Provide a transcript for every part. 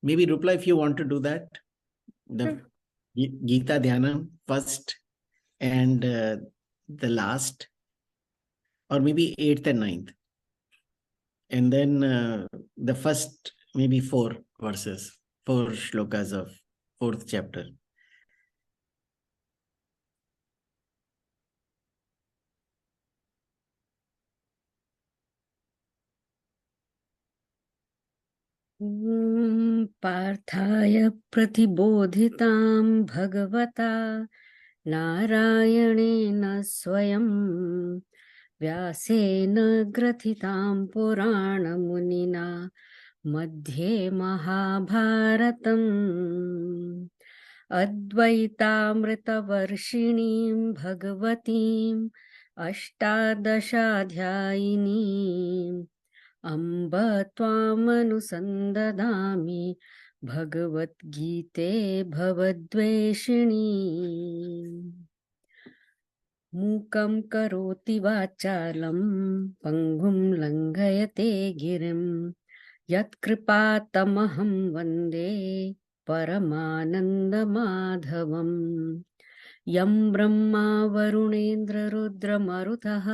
Maybe Rupla, if you want to do that, the Gita Dhyanam first and the last, or maybe 8th and 9th. And then the first, maybe 4 verses, 4 shlokas of 4th chapter. पार्थाय प्रतिबोधितां भगवता नारायणेन स्वयं व्यासेन ग्रथितां पुराणमुनिना मध्ये महाभारतम् अद्वैतामृतवर्षिणीं भगवतीम् अष्टादशाध्यायिनीम् अम्ब त्वामनुसन्ददामि भगवद्गीते भवद्वेषिणी मूकं करोति वाचालं पङ्गुं लङ्घयते गिरिं यत्कृपातमहं वन्दे परमानन्दमाधवम् यं ब्रह्मा वरुणेन्द्ररुद्रमरुतः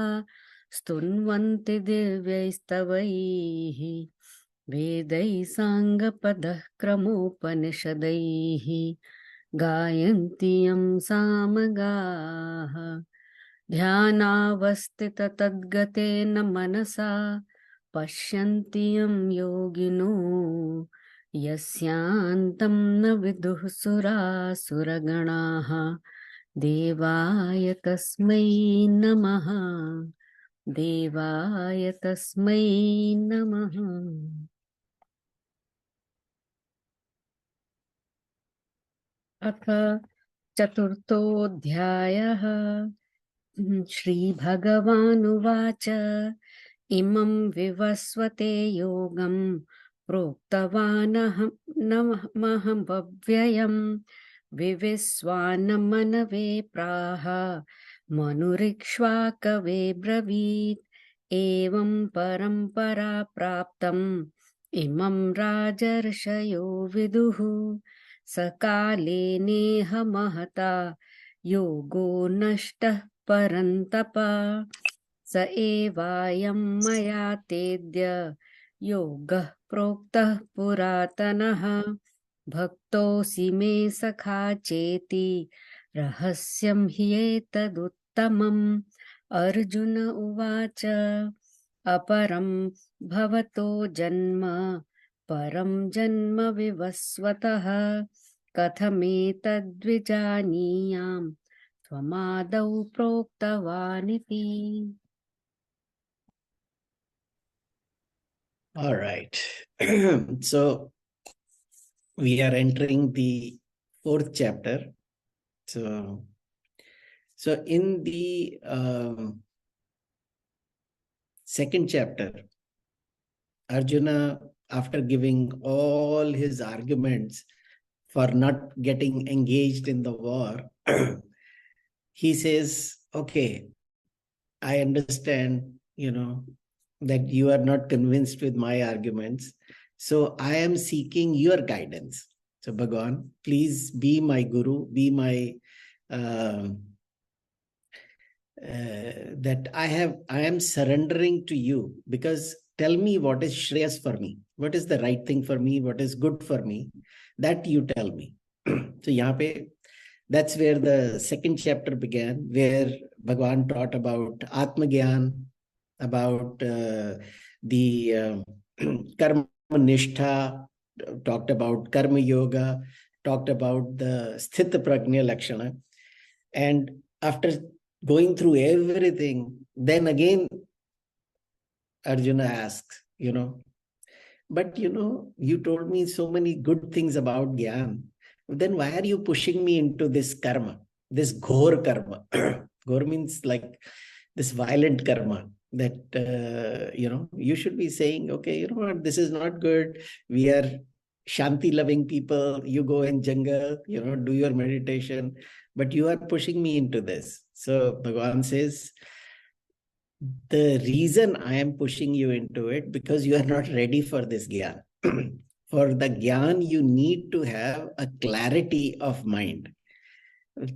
स्तुन्वन्ति दिव्यैस्तवैः वेदैः साङ्गपदः क्रमोपनिषदैः गायन्ति यं सामगाः ध्यानावस्थिततद्गतेन मनसा पश्यन्ति यं योगिनो यस्यान्तं न विदुः सुरासुरगणाः देवाय तस्मै नमः देवाय तस्मै नमः। अथ चतुर्थोऽध्यायः। श्रीभगवानुवाच इमं विवस्वते योगं प्रोक्तवानहमहं व्ययम् विविस्वान्मनवे प्राह मनुरिक्ष्वाकवे ब्रवीत् एवं परम्परा प्राप्तम् इमं राजर्षयो विदुः सकाले नेह महता योगो नष्टः परन्तप स एवायं मया तेद्य योगः प्रोक्तः पुरातनः भक्तोऽसि मे सखा चेति रहस्यं ह्येतदुत्तमम्। अर्जुन उवाच अपरं भवतो जन्म परं जन्म विवस्वतः कथमेतद्विजानीयाम् त्वमादौ प्रोक्तवानिति। All right. So we are entering the 4th chapter. So in the 2nd chapter, Arjuna, after giving all his arguments for not getting engaged in the war, he says, okay, I understand, that you are not convinced with my arguments. So I am seeking your guidance. So Bhagwan, please be my guru, be my, that I am surrendering to you, because tell me what is shreyas for me, what is the right thing for me, what is good for me, that you tell me. So yahan pe, that's where the 2nd chapter began, where Bhagwan taught about Atma Gyan, about the Karma Nishtha, talked about Karma Yoga, talked about the Sthita Prajna Lakshana. And after going through everything, then again Arjuna asks, but you told me so many good things about Gyan. Then why are you pushing me into this karma, this ghor karma? Ghor means like this violent karma that, you should be saying, okay, you know what, this is not good. We are Shanti loving people. You go in jungle, do your meditation, but you are pushing me into this. So Bhagavan says, the reason I am pushing you into it, because you are not ready for this Gyan. For the Gyan, you need to have a clarity of mind.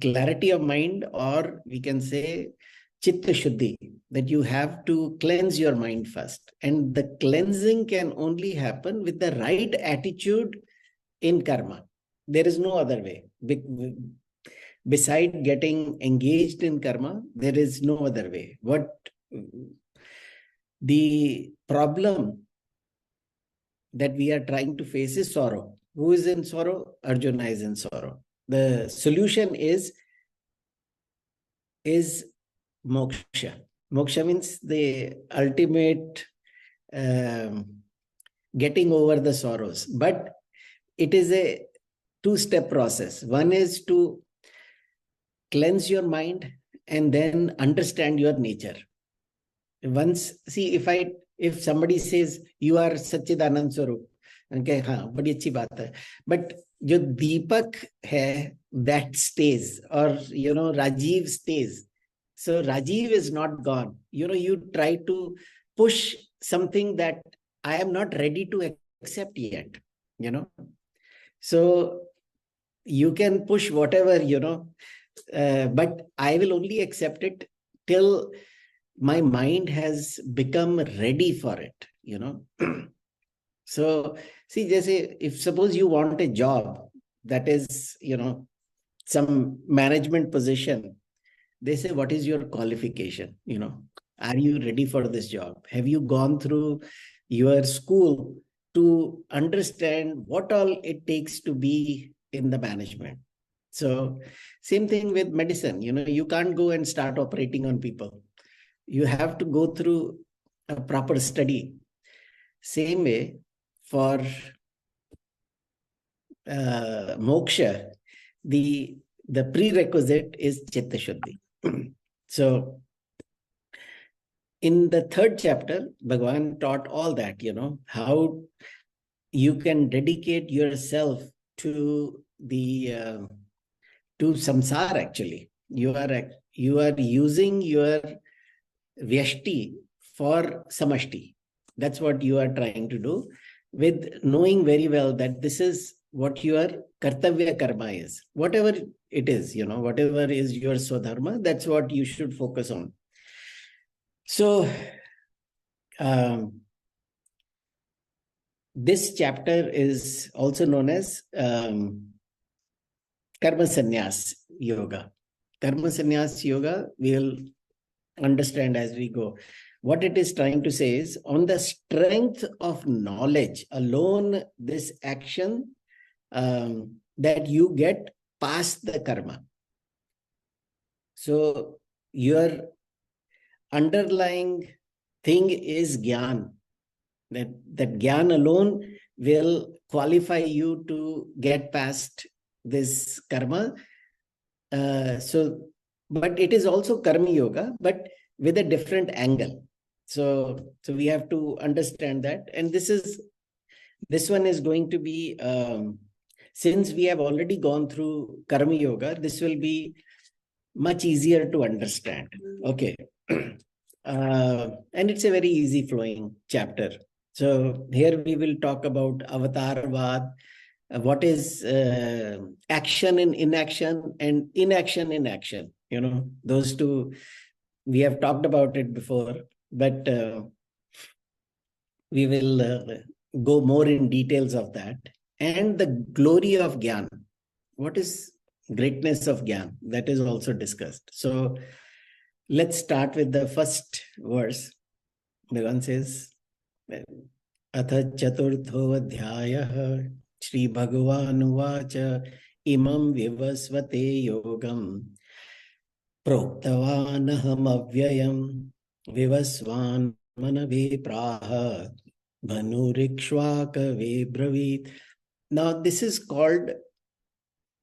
Clarity of mind, or we can say Chitta Shuddhi, that you have to cleanse your mind first. And the cleansing can only happen with the right attitude in karma. There is no other way. Beside getting engaged in karma, there is no other way. What the problem that we are trying to face is sorrow. Who is in sorrow? Arjuna is in sorrow. The solution is moksha. Moksha means the ultimate getting over the sorrows. But it is a two-step process. One is to cleanse your mind and then understand your nature. Once, see, if somebody says you are Satchidanand Swarup, okay, हाँ, बड़ी अच्छी बात है. But जो दीपक है, that stays, or Rajiv stays. So Rajiv is not gone. You try to push something that I am not ready to accept yet. So you can push whatever, but I will only accept it till my mind has become ready for it, So, see, if suppose you want a job that is, some management position, they say, what is your qualification? Are you ready for this job? Have you gone through your school to understand what all it takes to be in the management? So, same thing with medicine. You can't go and start operating on people. You have to go through a proper study. Same way for moksha, the prerequisite is Chitta Shuddhi. So, in the third chapter, Bhagwan taught all that, how you can dedicate yourself to to samsara. Actually, you are using your vyashti for samashti. That's what you are trying to do, with knowing very well that this is what your kartavya karma is. Whatever it is, whatever is your swadharma, that's what you should focus on. So, this chapter is also known as Karma Sannyas Yoga. Karma Sannyas Yoga, we will understand as we go. What it is trying to say is, on the strength of knowledge alone, this action that you get past the karma. So your underlying thing is Gyan. That Gyan alone will qualify you to get past this karma. But it is also Karma Yoga, but with a different angle. So we have to understand that. And this one is going to be, since we have already gone through Karma Yoga, this will be much easier to understand. Okay. And it's a very easy flowing chapter. So here we will talk about Avatarvad, what is action in inaction and inaction in action. Those two, we have talked about it before, but we will go more in details of that. And the glory of Gyan. What is greatness of Gyan? That is also discussed. So let's start with the first verse. Bhagavan says, Atha chaturtho adhyayah Shri Bhagavan uvacha imam vivasvate yogam proktavanaham avyayam vivasvan manave praha bhanurikshvaka bravit. Now this is called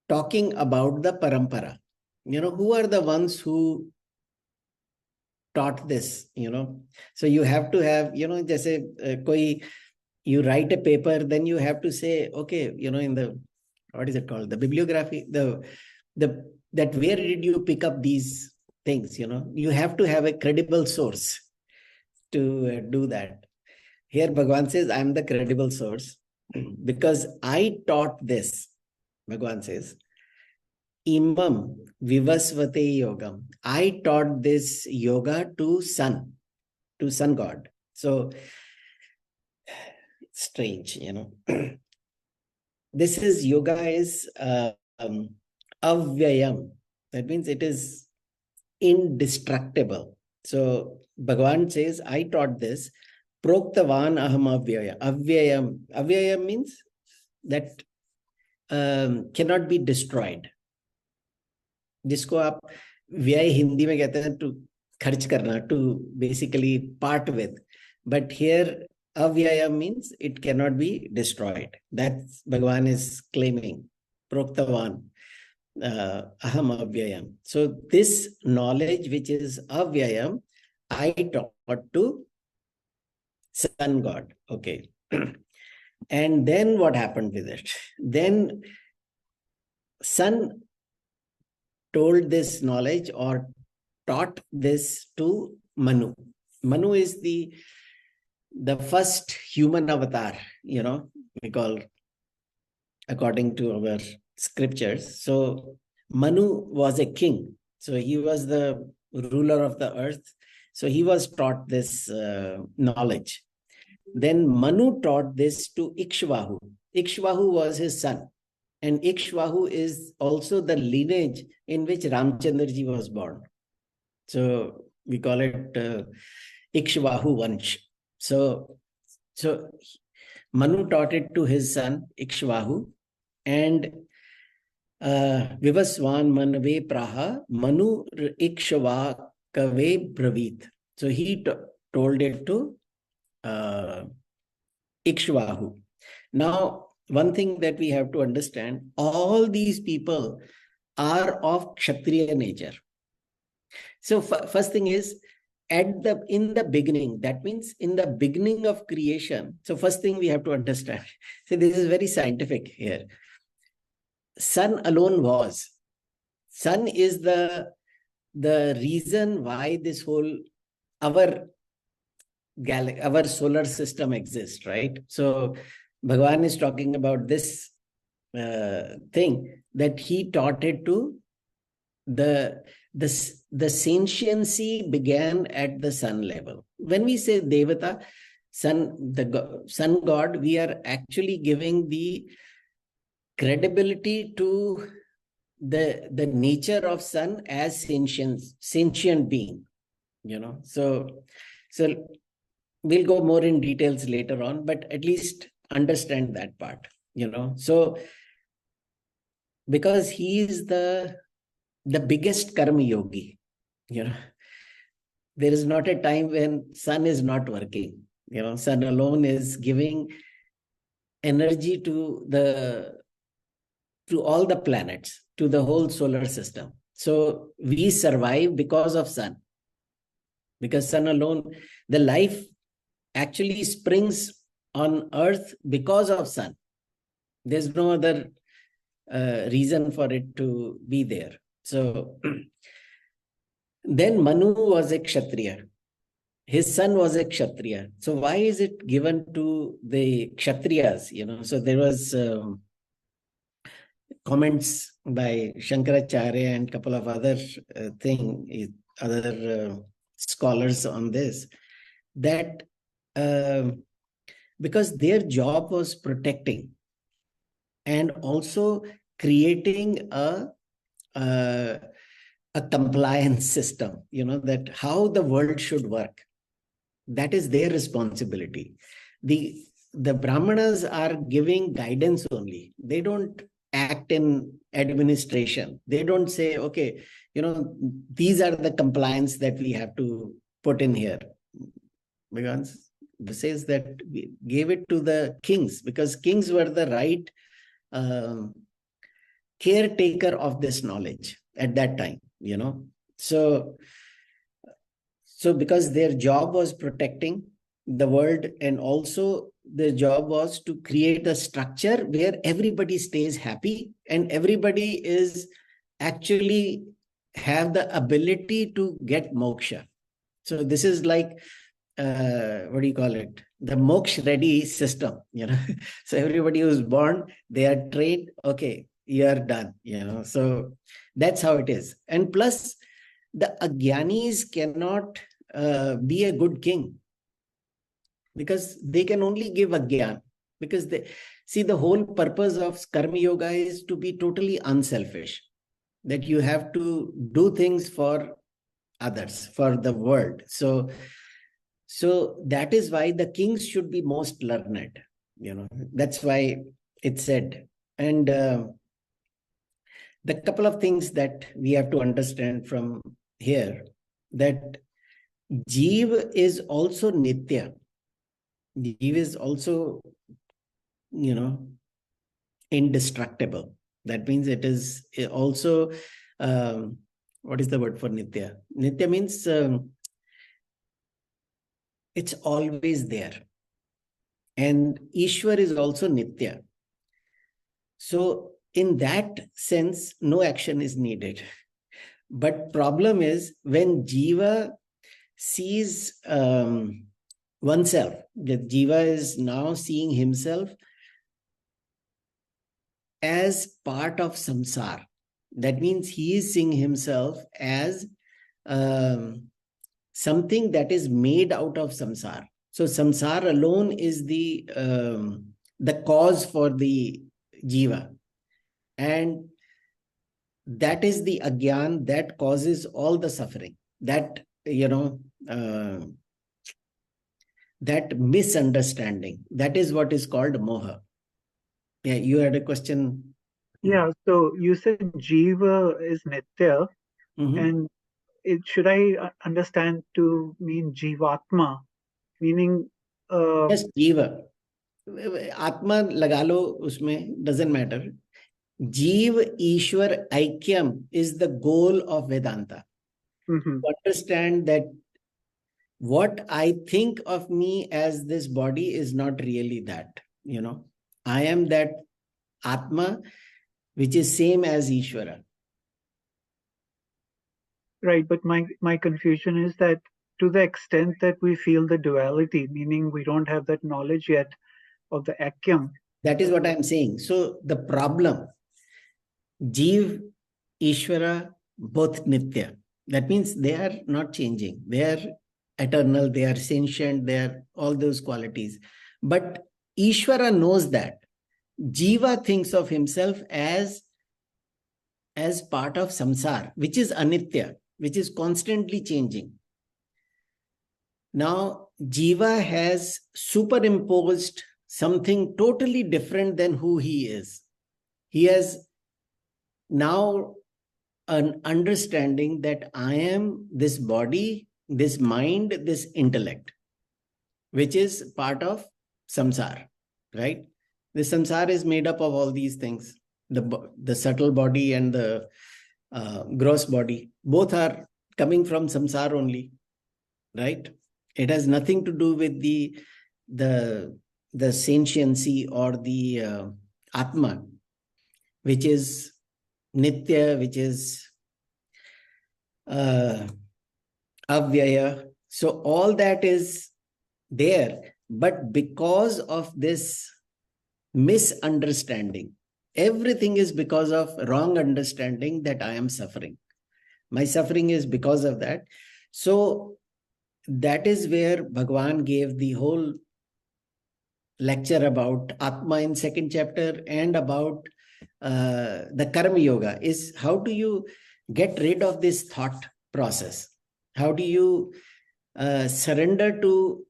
talking about the parampara. Who are the ones who taught this? So you have to have, jaise you write a paper, then you have to say, okay, in the, what is it called? The bibliography, that where did you pick up these things? You have to have a credible source to do that. Here Bhagavan says, I am the credible source. Because I taught this, Bhagavan says, Imam Vivasvate Yogam. I taught this yoga to sun God. So strange, This is yoga is avyayam. That means it is indestructible. So Bhagavan says, I taught this. Proktavan aham avyaya. Avyayam. Avyayam means that cannot be destroyed. जिसको आप व्यय हिंदी में कहते हैं to खर्च करना, to basically part with. But here avyaya means it cannot be destroyed. That's Bhagavan is claiming. Proktavan. Aham avyayam. So this knowledge which is avyayam, I taught to sun god. Okay. And then what happened with it? Then sun told this knowledge or taught this to Manu. Manu is the first human avatar, we call according to our scriptures. So Manu was a king. So he was the ruler of the earth. So he was taught this knowledge. Then Manu taught this to Ikshvahu. Ikshvahu was his son. And Ikshvahu is also the lineage in which Ramchandraji was born. So we call it Ikshvahu Vansh. So Manu taught it to his son Ikshvahu, and Vivaswan Manave Praha Manu Ikshvakave Bravit. So he told it to Ikshvahu. Now, one thing that we have to understand, all these people are of Kshatriya nature. So first thing is, in the beginning, that means in the beginning of creation. So first thing we have to understand. So this is very scientific here. Sun alone was. Sun is the reason why this whole our solar system exists, right? So Bhagavan is talking about this thing that he taught it to the sentiency began at the sun level. When we say Devata, sun god, we are actually giving the credibility to the nature of sun as sentient being, So we'll go more in details later on, but at least understand that part, So because he is the biggest karma yogi, there is not a time when sun is not working. Sun alone is giving energy to all the planets, to the whole solar system. So we survive because of sun. Because sun alone, the life actually springs on earth because of sun. There's no other reason for it to be there. So then Manu was a Kshatriya. His son was a Kshatriya. So why is it given to the Kshatriyas? So there was comments by Shankaracharya and a couple of other scholars on this, that because their job was protecting and also creating a compliance system, that how the world should work. That is their responsibility. The Brahmanas are giving guidance only. They don't act in administration. They don't say, okay, these are the compliance that we have to put in here. Because it says that we gave it to the kings, because kings were the right caretaker of this knowledge at that time, So because their job was protecting the world, and also their job was to create a structure where everybody stays happy and everybody is actually have the ability to get moksha. So this is like what do you call it? The moksha ready system, So everybody who's born, they are trained. Okay, you are done, So that's how it is. And plus, the agyanis cannot be a good king, because they can only give agyan. Because they see, the whole purpose of karma yoga is to be totally unselfish. That you have to do things for others, for the world. So that is why the kings should be most learned. That's why it's said. And the couple of things that we have to understand from here, that Jeev is also Nitya. Jeev is also, indestructible. That means it is also, what is the word for Nitya? Nitya means it's always there. And Ishwar is also Nitya. So in that sense, no action is needed. But problem is when Jiva sees oneself, that Jiva is now seeing himself as part of samsara. That means he is seeing himself as something that is made out of samsara. So samsara alone is the cause for the jiva. And that is the agyan that causes all the suffering. That, that misunderstanding. That is what is called moha. Yeah, you had a question. Yeah, so you said Jiva is Nitya, and should I understand to mean Jivatma, meaning... Yes, Jiva. Atma lagalo usme, doesn't matter. Jeev Ishwar Aikyam is the goal of Vedanta. To understand that what I think of me as this body is not really that. I am that Atma, which is same as Ishwara. Right, but my confusion is that to the extent that we feel the duality, meaning we don't have that knowledge yet of the Aikyam. That is what I'm saying. So the problem, Jeev, Ishwara, both Nitya. That means they are not changing. They are eternal, they are sentient, they are all those qualities. But Ishwara knows that. Jiva thinks of himself as part of samsara, which is anitya, which is constantly changing. Now, Jiva has superimposed something totally different than who he is. He has now an understanding that I am this body, this mind, this intellect, which is part of samsara, right? The samsara is made up of all these things. The subtle body and the gross body, both are coming from samsara only, right? It has nothing to do with the sentiency or the atma, which is nitya, which is avyaya. So all that is there, but because of this misunderstanding, everything is because of wrong understanding that I am suffering. My suffering is because of that. So that is where Bhagwan gave the whole lecture about Atma in 2nd chapter and about the Karma Yoga, is how do you get rid of this thought process? How do you surrender to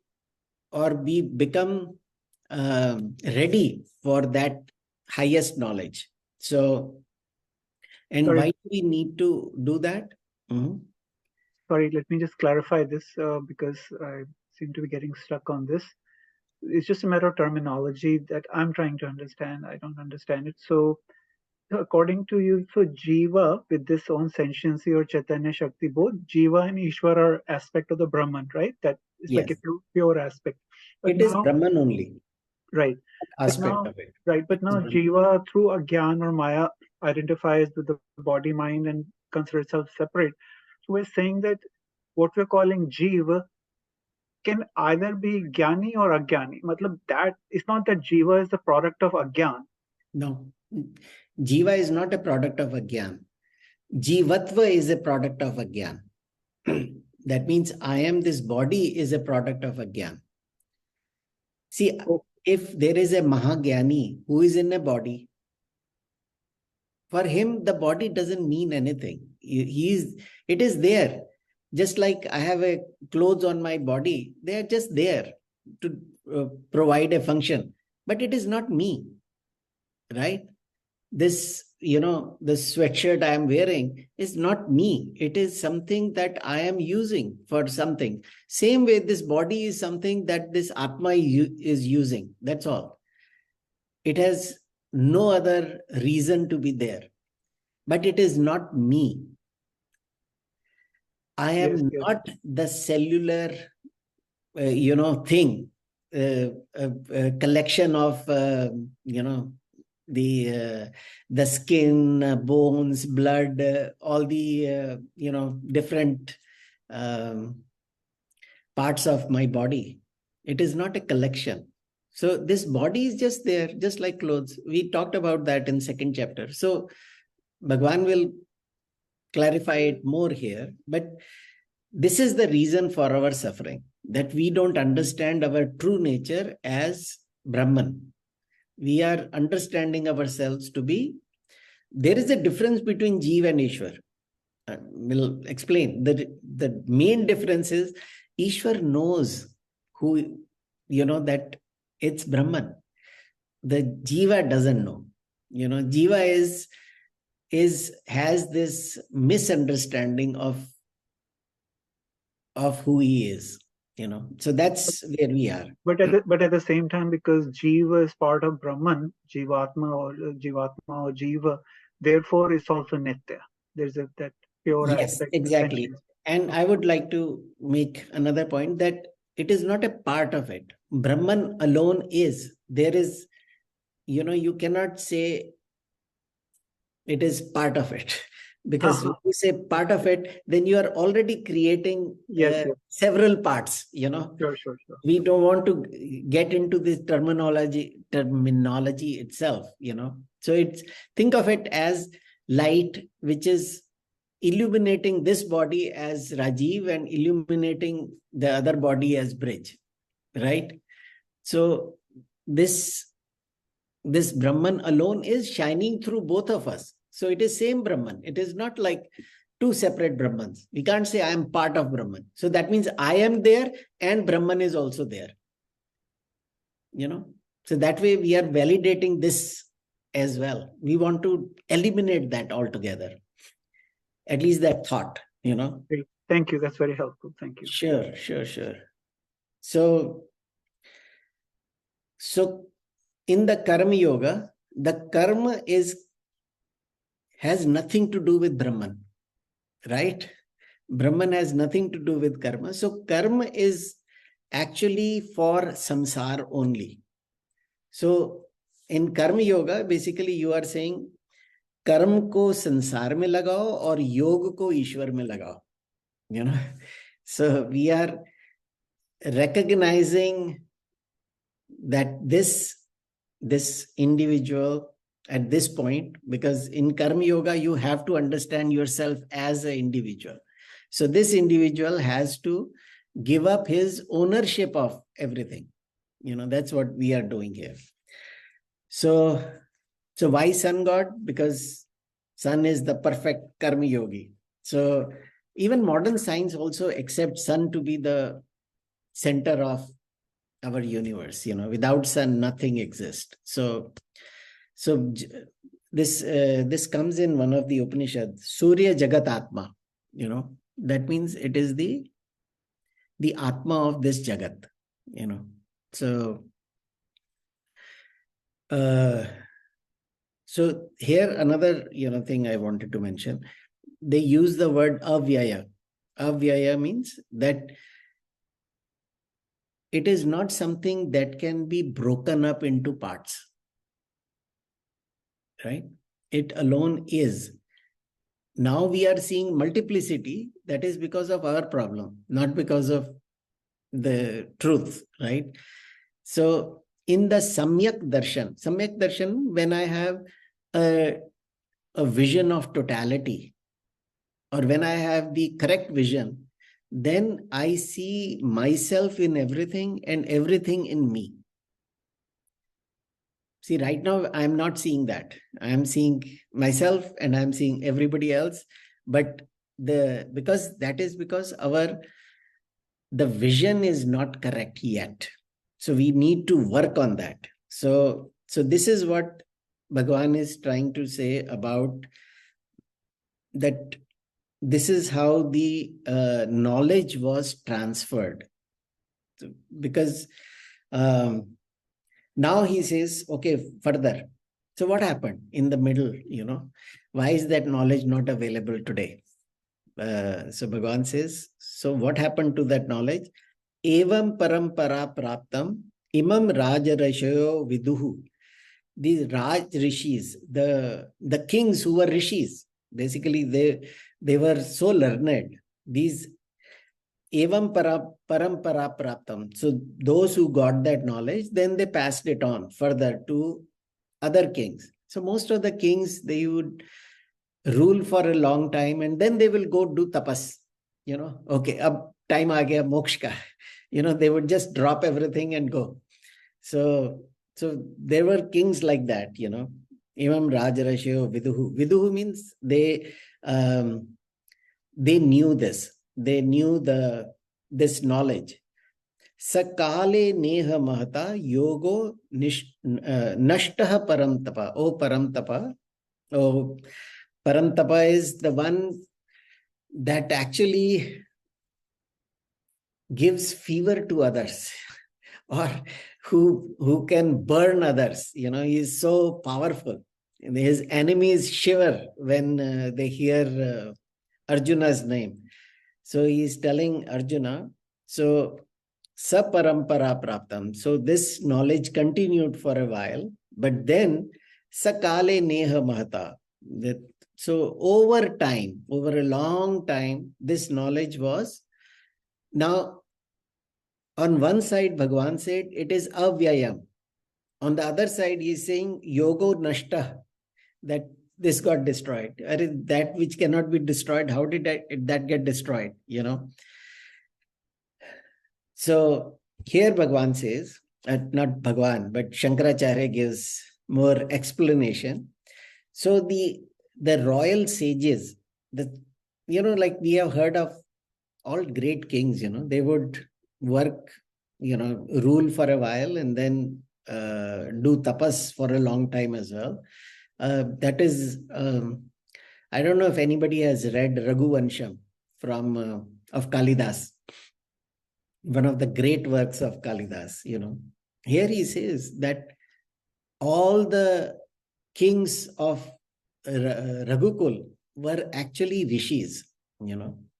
or become ready for that highest knowledge? So, and Sorry. why do we need to do that? Sorry, let me just clarify this because I seem to be getting stuck on this. It's just a matter of terminology that I'm trying to understand. I don't understand it. So according to you, so Jiva with this own sentiency or Chaitanya Shakti, both Jiva and Ishwar are aspect of the Brahman, right? That is like a pure aspect. But it is Brahman only. Right. Aspect of it. Right. But now Jiva through Agyan or Maya identifies with the body, mind and considers itself separate. So we're saying that what we're calling Jiva can either be Jnani or Agyani. Matlab, that it's not that Jiva is the product of Agyan. No. Jiva is not a product of Agyan. Jivatva is a product of Agyan. That means I am this body is a product of Agyan. See, if there is a Mahagyani who is in a body, for him, the body doesn't mean anything. It is there. Just like I have a clothes on my body, they are just there to provide a function, but it is not me, right? This, this sweatshirt I am wearing is not me. It is something that I am using for something. Same way, this body is something that this Atma is using. That's all. It has no other reason to be there, but it is not me. I am not the cellular, thing, a collection of, the skin, bones, blood, all the, different parts of my body. It is not a collection. So this body is just there, just like clothes. We talked about that in second chapter. So Bhagwan will clarify it more here, but this is the reason for our suffering, that we don't understand our true nature as Brahman. We are understanding ourselves to be, there is a difference between Jeev and Ishwar. We'll explain. The main difference is Ishwar knows who, that it's Brahman. The Jiva doesn't know. Jiva has this misunderstanding of who he is. So that's where we are. But at the same time, because Jiva is part of Brahman, Jivatma or Jiva, therefore it's also Nitya. There's that pure aspect. Exactly. And I would like to make another point that it is not a part of it. Brahman alone is. There is, you cannot say it is part of it. Because when you say part of it, then you are already creating several parts, Sure. We don't want to get into this terminology itself, So think of it as light, which is illuminating this body as Rajiv and illuminating the other body as Brij, right? So this Brahman alone is shining through both of us. So it is same Brahman. It is not like two separate Brahmans. We can't say I am part of Brahman. So that means I am there and Brahman is also there. So that way we are validating this as well. We want to eliminate that altogether. At least that thought, Great. Thank you. That's very helpful. Thank you. Sure. So in the Karma Yoga, the karma has nothing to do with Brahman, right? Brahman has nothing to do with karma. So karma is actually for samsara only. So in Karma Yoga, basically you are saying कर्म को संसार में लगाओ और योग को ईश्वर में लगाओ. So we are recognizing that this individual at this point, because in Karma Yoga, you have to understand yourself as an individual. So this individual has to give up his ownership of everything. That's what we are doing here. So why sun god? Because sun is the perfect Karma Yogi. So even modern science also accepts sun to be the center of our universe. Without sun, nothing exists. So this comes in one of the Upanishads, Surya Jagat Atma. That means it is the Atma of this Jagat. So here another thing I wanted to mention. They use the word avyaya. Avyaya means that it is not something that can be broken up into parts. Right? It alone is. Now we are seeing multiplicity. That is because of our problem, not because of the truth, right? So in the Samyak Darshan, when I have a vision of totality, or when I have the correct vision, then I see myself in everything and everything in me. See, right now, I'm not seeing that. I'm seeing myself and I'm seeing everybody else. But because the vision is not correct yet. So we need to work on that. So this is what Bhagavan is trying to say about that. This is how the knowledge was transferred. Because now he says, okay, further. So what happened in the middle? Why is that knowledge not available today? So Bhagavan says, so what happened to that knowledge? Evam parampara praptam imam rajarashayo viduhu. These Raj rishis, the kings who were rishis, basically they were so learned. These evam parampara praptam. So those who got that knowledge, then they passed it on further to other kings. So most of the kings, they would rule for a long time and then they will go do tapas. Okay, ab time aa gaya moksha ka. They would just drop everything and go. So there were kings like that, Imam Rajarashyo Viduhu. Viduhu means they knew this. They knew this knowledge. Sakale neha mahata yogo nashtaha paramtapa. Oh, paramtapa. Oh, paramtapa is the one that actually gives fever to others, or who can burn others. He is so powerful. His enemies shiver when they hear Arjuna's name. So he is telling Arjuna, so saparampara praptam. So this knowledge continued for a while, but then sakale neha mahata. So over time, over a long time, this knowledge was now. On one side, Bhagavan said it is avyayam. On the other side, he is saying yogo nashta, that this got destroyed. That which cannot be destroyed, how did that get destroyed? So here Bhagavan says, not Bhagavan, but Shankaracharya gives more explanation. So the royal sages, like we have heard of all great kings, they would work, rule for a while and then do tapas for a long time as well. That is, I don't know if anybody has read Raghuvansham of Kalidas, one of the great works of Kalidas. Here he says that all the kings of Raghukul were actually rishis.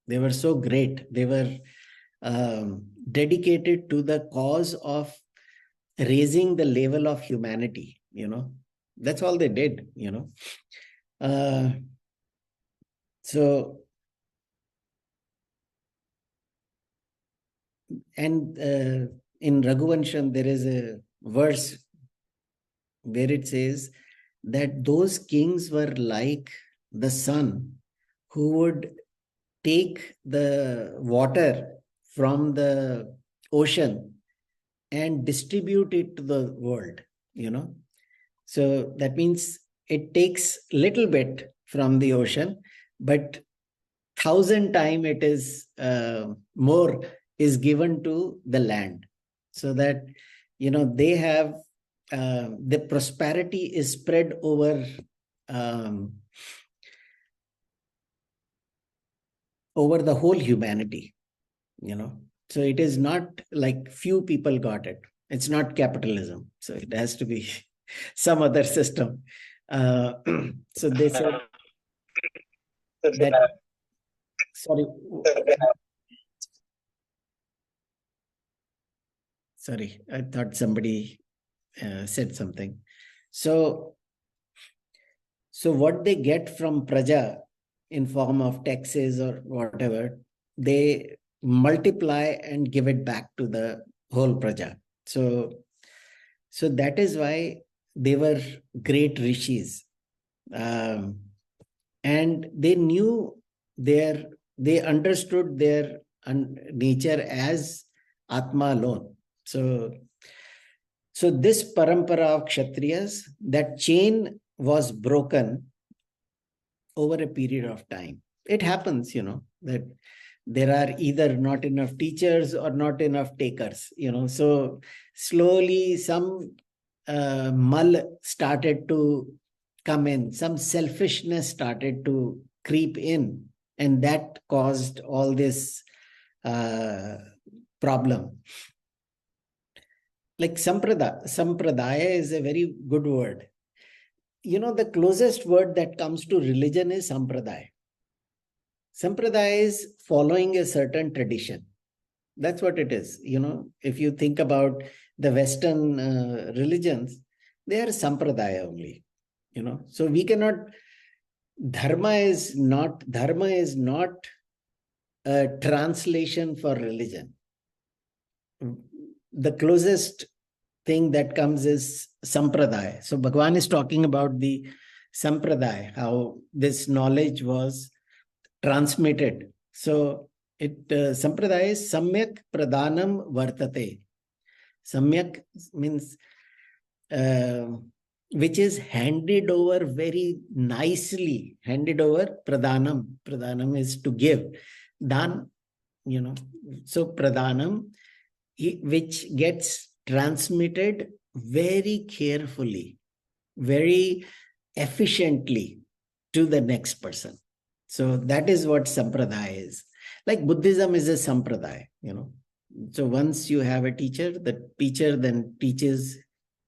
They were so great. They were dedicated to the cause of raising the level of humanity. That's all they did. And in Raghuvansham there is a verse where it says that those kings were like the sun who would take the water from the ocean and distribute it to the world. So that means it takes little bit from the ocean, but 1,000 times it is more is given to the land, so that they have the prosperity is spread over the whole humanity. So it is not like few people got it. It's not capitalism. So it has to be some other system. So they said that, sorry, I thought somebody said something. So what they get from Praja in form of taxes or whatever, they multiply and give it back to the whole praja. So that is why they were great rishis. And they knew they understood their nature as Atma alone. So this parampara of Kshatriyas, that chain was broken over a period of time. It happens, that there are either not enough teachers or not enough takers, So slowly some mal started to come in, some selfishness started to creep in, and that caused all this problem. Like sampradaya is a very good word. The closest word that comes to religion is sampradaya. Sampradaya is following a certain tradition. That's what it is. If you think about the Western religions, they are sampradaya only. So we cannot. Dharma is not a translation for religion. The closest thing that comes is sampradaya. So Bhagwan is talking about the sampradaya, how this knowledge was transmitted. So sampradaya is samyak pradhanam vartate. Samyak means which is handed over very nicely. Handed over, pradhanam. Pradhanam is to give. Dan, so pradhanam, which gets transmitted very carefully, very efficiently to the next person. So that is what sampradaya is. Like Buddhism is a sampradaya, So once you have a teacher, the teacher then teaches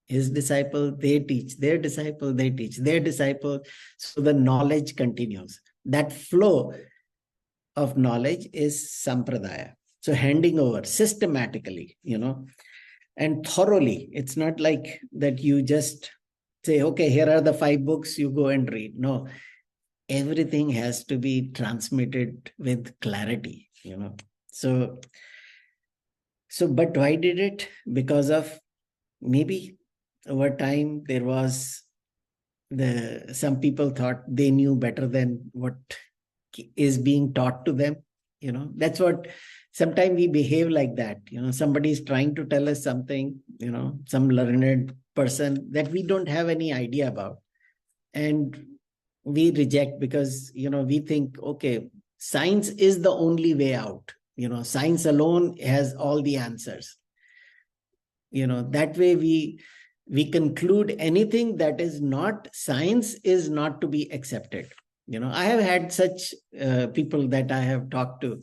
his disciple, they teach their disciple, they teach their disciple. So the knowledge continues. That flow of knowledge is sampradaya. So handing over systematically, and thoroughly. It's not like that you just say, okay, here are the 5 books, you go and read. No, everything has to be transmitted with clarity, So, but why did it? Because of maybe over time there was some people thought they knew better than what is being taught to them. That's what sometimes we behave like that. Somebody is trying to tell us something, some learned person that we don't have any idea about. And we reject because, we think, okay, science is the only way out. Science alone has all the answers. That way we conclude anything that is not science is not to be accepted. I have had such people that I have talked to.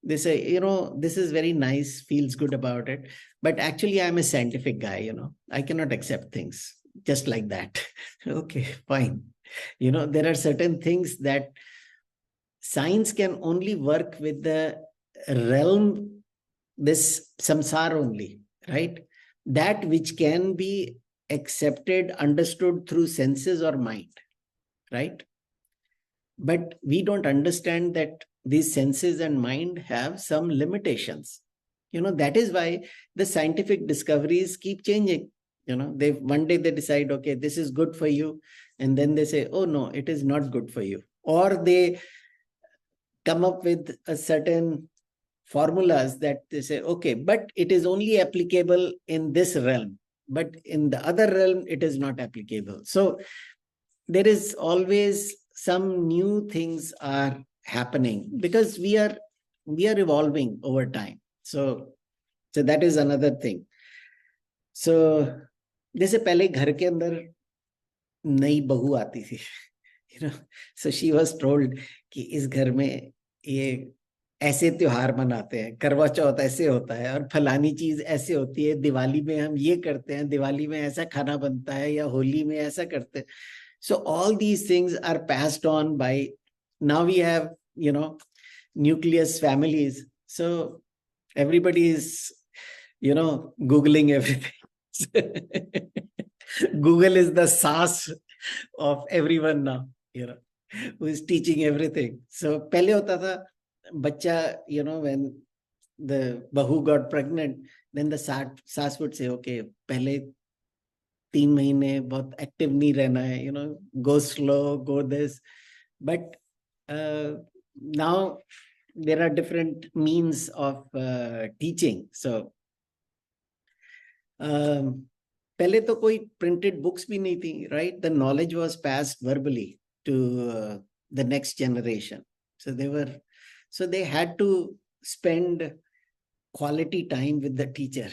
They say, this is very nice, feels good about it. But actually, I'm a scientific guy, I cannot accept things just like that. Okay, fine. There are certain things that science can only work with the realm, this samsara only, right? That which can be accepted, understood through senses or mind, right? But we don't understand that these senses and mind have some limitations. That is why the scientific discoveries keep changing. One day they decide, okay, this is good for you. And then they say, oh no, it is not good for you. Or they come up with a certain formulas that they say, okay, but it is only applicable in this realm. But in the other realm, it is not applicable. So there is always some new things are happening because we are evolving over time. So that is another thing. So जैसे पहले घर के अंदर नई बहू आती थी, so she was told कि इस घर में ये ऐसे त्योहार मनाते हैं, करवा चौथ ऐसे होता है और फलानी चीज ऐसे होती है, दिवाली में हम ये करते हैं, दिवाली में ऐसा खाना बनता है या होली में ऐसा करते हैं. So all these things are passed on by, now we have, nucleus families. So everybody is, Googling everything. Google is the SaaS of everyone now, who is teaching everything. So pehle hota tha, bacha, when the Bahu got pregnant, then the Sas would say, okay, pehle 3 mahine bahut active nahi rehna hai, go slow, go this. But now there are different means of teaching. So पहले तो कोई printed books भी नहीं थी, right? The knowledge was passed verbally to the next generation. So they had to spend quality time with the teacher,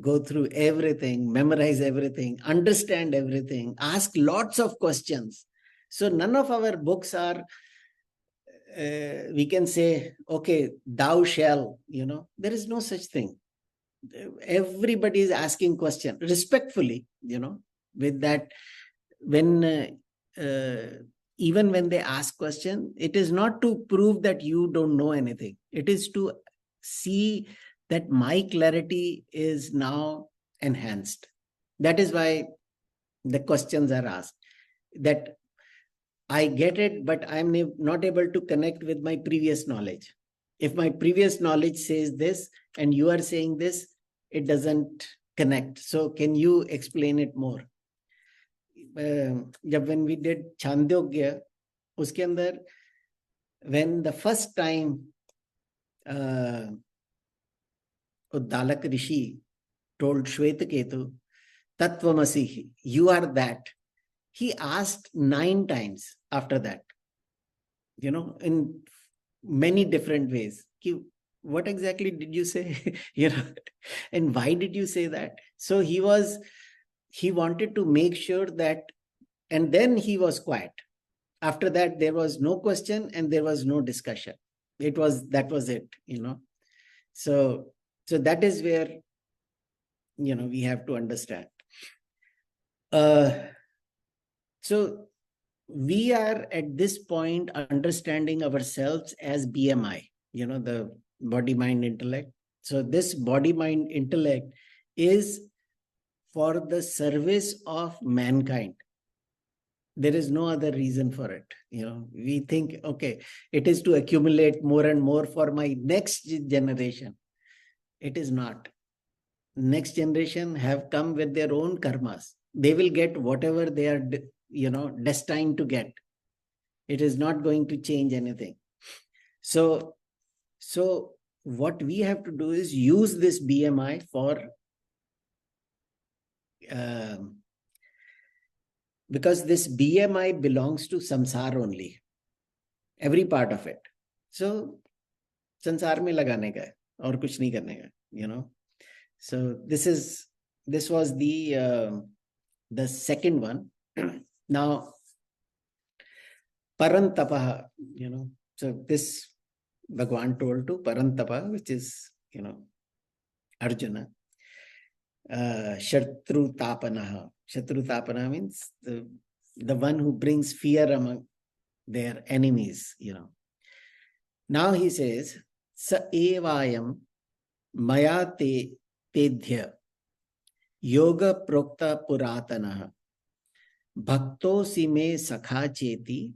go through everything, memorize everything, understand everything, ask lots of questions. So none of our books are, we can say, okay, thou shall, there is no such thing. Everybody is asking question respectfully, with that, when even when they ask question, it is not to prove that you don't know anything. It is to see that my clarity is now enhanced. That is why the questions are asked, that I get it, but I'm not able to connect with my previous knowledge. If my previous knowledge says this and you are saying this, it doesn't connect. So can you explain it more? When we did Chandogya, uske andar, when the first time Uddalak Rishi told Shvetaketu, Tattvamasi, you are that. He asked 9 times after that, in many different ways. What exactly did you say? And why did you say that? So he wanted to make sure that, and then he was quiet. After that, there was no question and there was no discussion. That was it, So that is where, we have to understand. So we are at this point understanding ourselves as BMI, the body, mind, intellect. So this body, mind, intellect is for the service of mankind. There is no other reason for it. We think, okay, it is to accumulate more and more for my next generation. It is not. Next generation have come with their own karmas. They will get whatever they are, destined to get. It is not going to change anything. So what we have to do is use this BMI for, because this BMI belongs to samsara only, every part of it. So samsara mein lagane ka hai, aur kuch nahi karne ka, So this was the second one. Now, Parantapa, so this Bhagwan told to Parantapa, which is, Arjuna. Shatru Tapanaha. Shatru Tapana means the one who brings fear among their enemies, Now he says, Sa evayam maya te tedhya yoga prokta puratanaha bhakto sime sakha cheti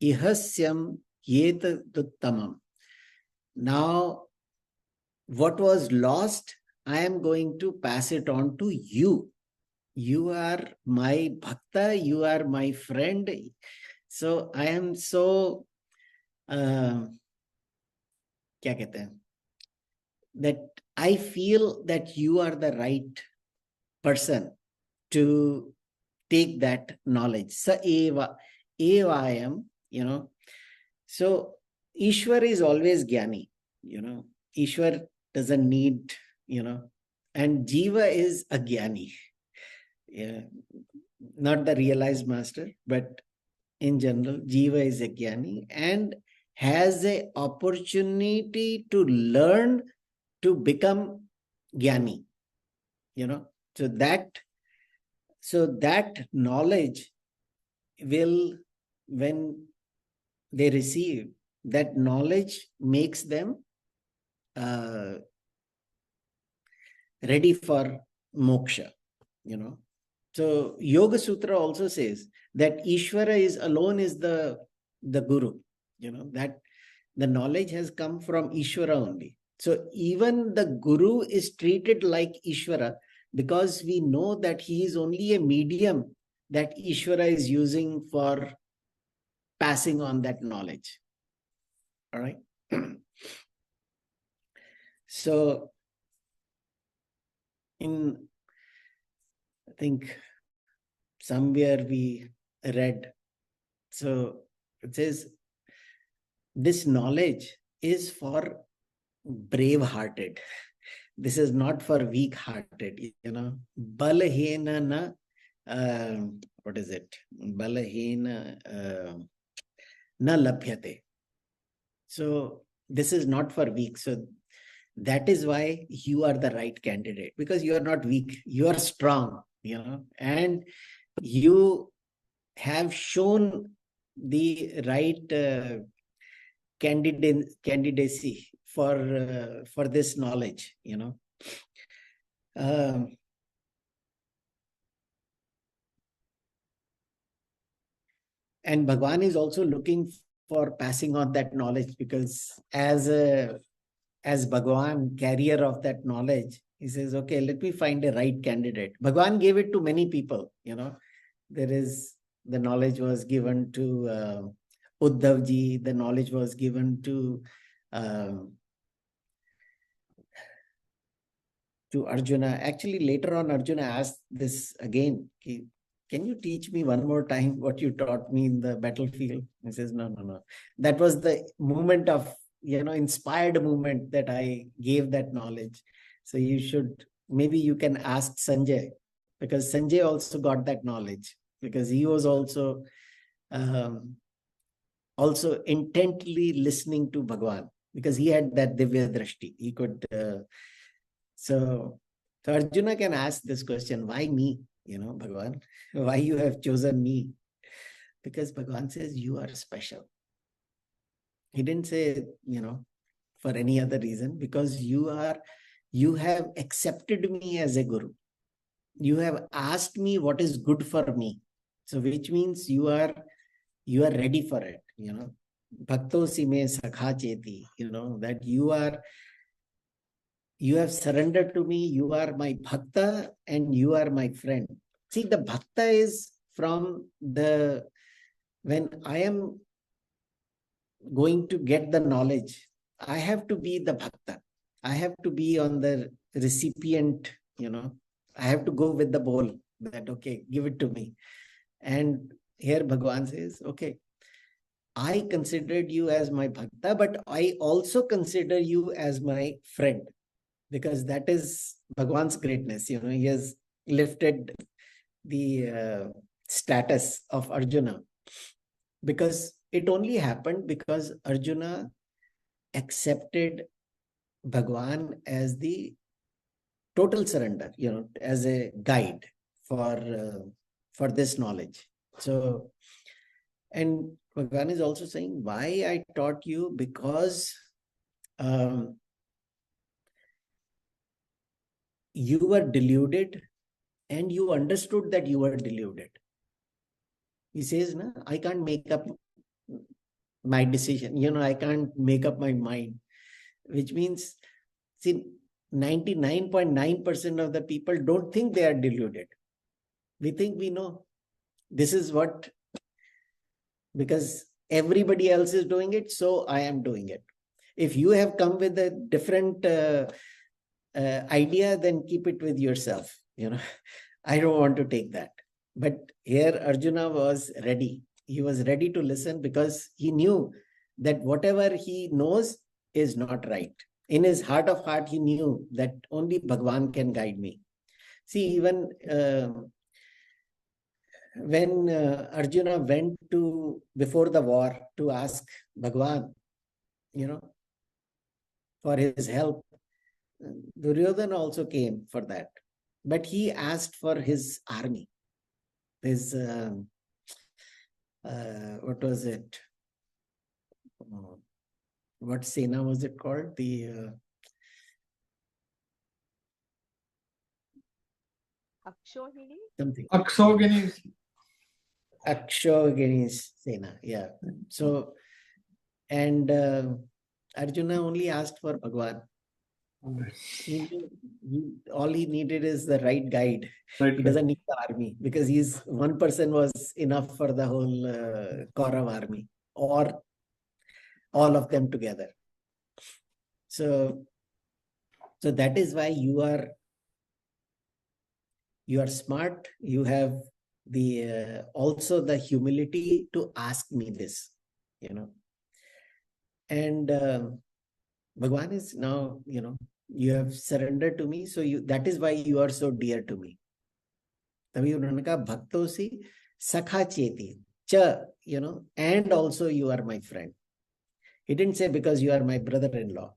ihasyam yetaduttamam. Now, what was lost, I am going to pass it on to you. You are my bhakta, you are my friend. So I am so, kya kehte hain? That I feel that you are the right person to take that knowledge. Sa eva ayam, So Ishwar is always Jnani, Ishwar doesn't need, and Jiva is a Jnani. Not the realized master, but in general, Jiva is a Jnani and has an opportunity to learn to become Jnani. So that knowledge will, when they receive, that knowledge makes them ready for moksha, So Yoga Sutra also says that Ishvara is alone is the guru, that the knowledge has come from Ishvara only. So even the Guru is treated like Ishvara because we know that he is only a medium that Ishvara is using for passing on that knowledge. All right. So I think somewhere we read, so it says this knowledge is for brave-hearted. This is not for weak-hearted, Balahena na, what is it? Balahena na labhyate. So this is not for weak. So that is why you are the right candidate, because you are not weak, you are strong, and you have shown the right candidacy for this knowledge, Um, and Bhagwan is also looking for passing on that knowledge, because as Bhagwan, carrier of that knowledge, he says, okay, let me find a right candidate. Bhagwan gave it to many people, the knowledge was given to Uddhav ji, the knowledge was given to Arjuna. Actually, later on, Arjuna asked this again, can you teach me one more time what you taught me in the battlefield? He says, no. That was the moment of, inspired moment that I gave that knowledge. So maybe you can ask Sanjay, because Sanjay also got that knowledge, because he was also intently listening to Bhagwan, because he had that Divya Drashti. He could, so Arjuna can ask this question, why me, Bhagwan? Why you have chosen me? Because Bhagwan says you are special. He didn't say, for any other reason, because you have accepted me as a guru. You have asked me what is good for me. So which means you are ready for it, Bhakto si me sakha cheti, that you have surrendered to me, you are my bhakta and you are my friend. See, the bhakta is from when I am going to get the knowledge, I have to be the bhakta. I have to be on the recipient, I have to go with the bowl that, okay, give it to me. And here Bhagwan says, okay, I considered you as my bhakta, but I also consider you as my friend, because that is Bhagwan's greatness. He has lifted the status of Arjuna, because it only happened because Arjuna accepted Bhagwan as the total surrender, as a guide for this knowledge. So, and Bhagwan is also saying, why I taught you, because you were deluded and you understood that you were deluded. He says, no, I can't make up my decision. I can't make up my mind, which means, see, 99.9% of the people don't think they are deluded. We think we know. This is what, because everybody else is doing it, so I am doing it. If you have come with a different idea, then keep it with yourself. I don't want to take that. But here Arjuna was ready. He was ready to listen, because he knew that whatever he knows is not right. In his heart of heart, he knew that only Bhagwan can guide me. See, even when Arjuna went before the war to ask Bhagwan, for his help, Duryodhana also came for that. But he asked for his army. His, what was it? What Sena was it called? The Akshogini? Something. Akshogini's Sena, yeah. So, and Arjuna only asked for Bhagwan. All he needed is the right guide. Right. He doesn't need the army, because one person was enough for the whole Kaurav army, or all of them together. So that is why you are smart. You have the also the humility to ask me this, and Bhagwan is now, you have surrendered to me, so that is why you are so dear to me. तभी उन्होंने कहा भक्तोसी सखा चेती ch, and also you are my friend. He didn't say because you are my brother-in-law.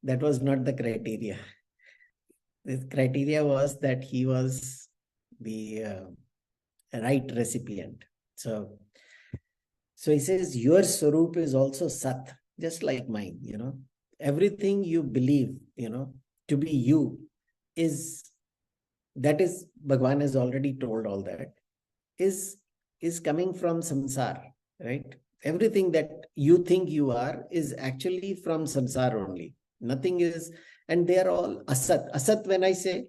That was not the criteria. The criteria was that he was the right recipient. So he says, your Swarup is also Sat, just like mine, Everything you believe, to be you that is, Bhagwan has already told all that, is coming from samsara, right? Everything that you think you are is actually from samsara only. Nothing is, and they are all asat. Asat, when I say,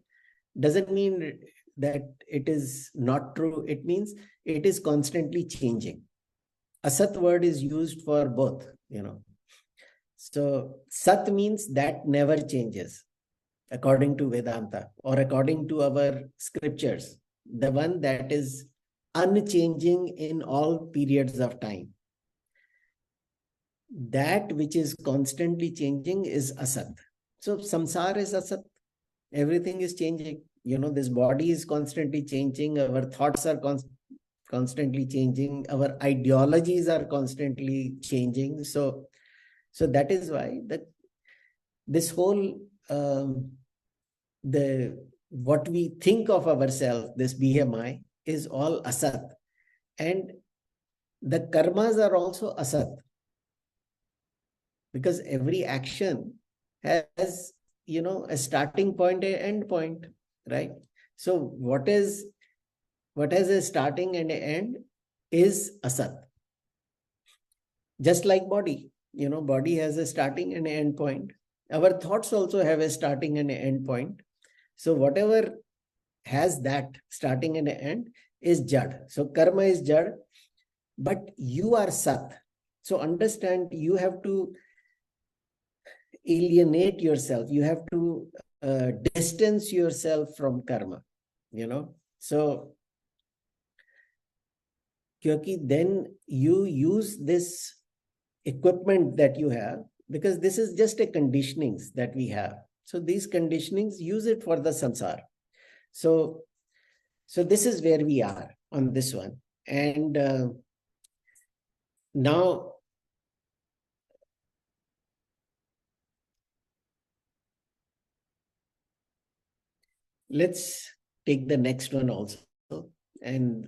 doesn't mean that it is not true. It means it is constantly changing. Asat word is used for both, So Sat means that never changes, according to Vedanta or according to our scriptures. The one that is unchanging in all periods of time. That which is constantly changing is Asat. So samsara is Asat. Everything is changing. This body is constantly changing. Our thoughts are constantly changing. Our ideologies are constantly changing. So that is why this whole what we think of ourselves, this BMI, is all asat, and the karmas are also asat, because every action has a starting point, an end point, right? So what has a starting and an end is asat. Just like body, body has a starting and an end point. Our thoughts also have a starting and an end point. So whatever has that starting and an end is jad. So karma is jad, but you are sat. So understand, you have to alienate yourself. You have to distance yourself from karma, So, because then you use this equipment that you have, because this is just a conditionings that we have. So these conditionings, use it for the samsara. So this is where we are on this one. And now let's take the next one also, and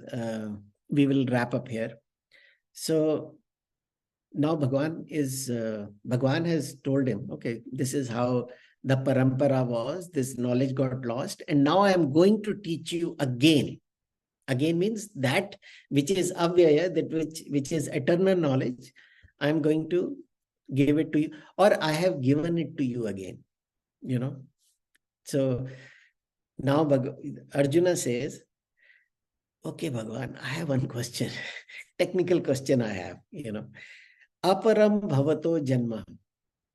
we will wrap up here. So now Bhagwan has told him, okay, this is how the parampara was, this knowledge got lost, and now I am going to teach you again. Again means that which is avyaya, that which is eternal knowledge, I am going to give it to you, or I have given it to you again, So now Arjuna says, okay, Bhagwan, I have one question, technical question I have, Aparam bhavato janma.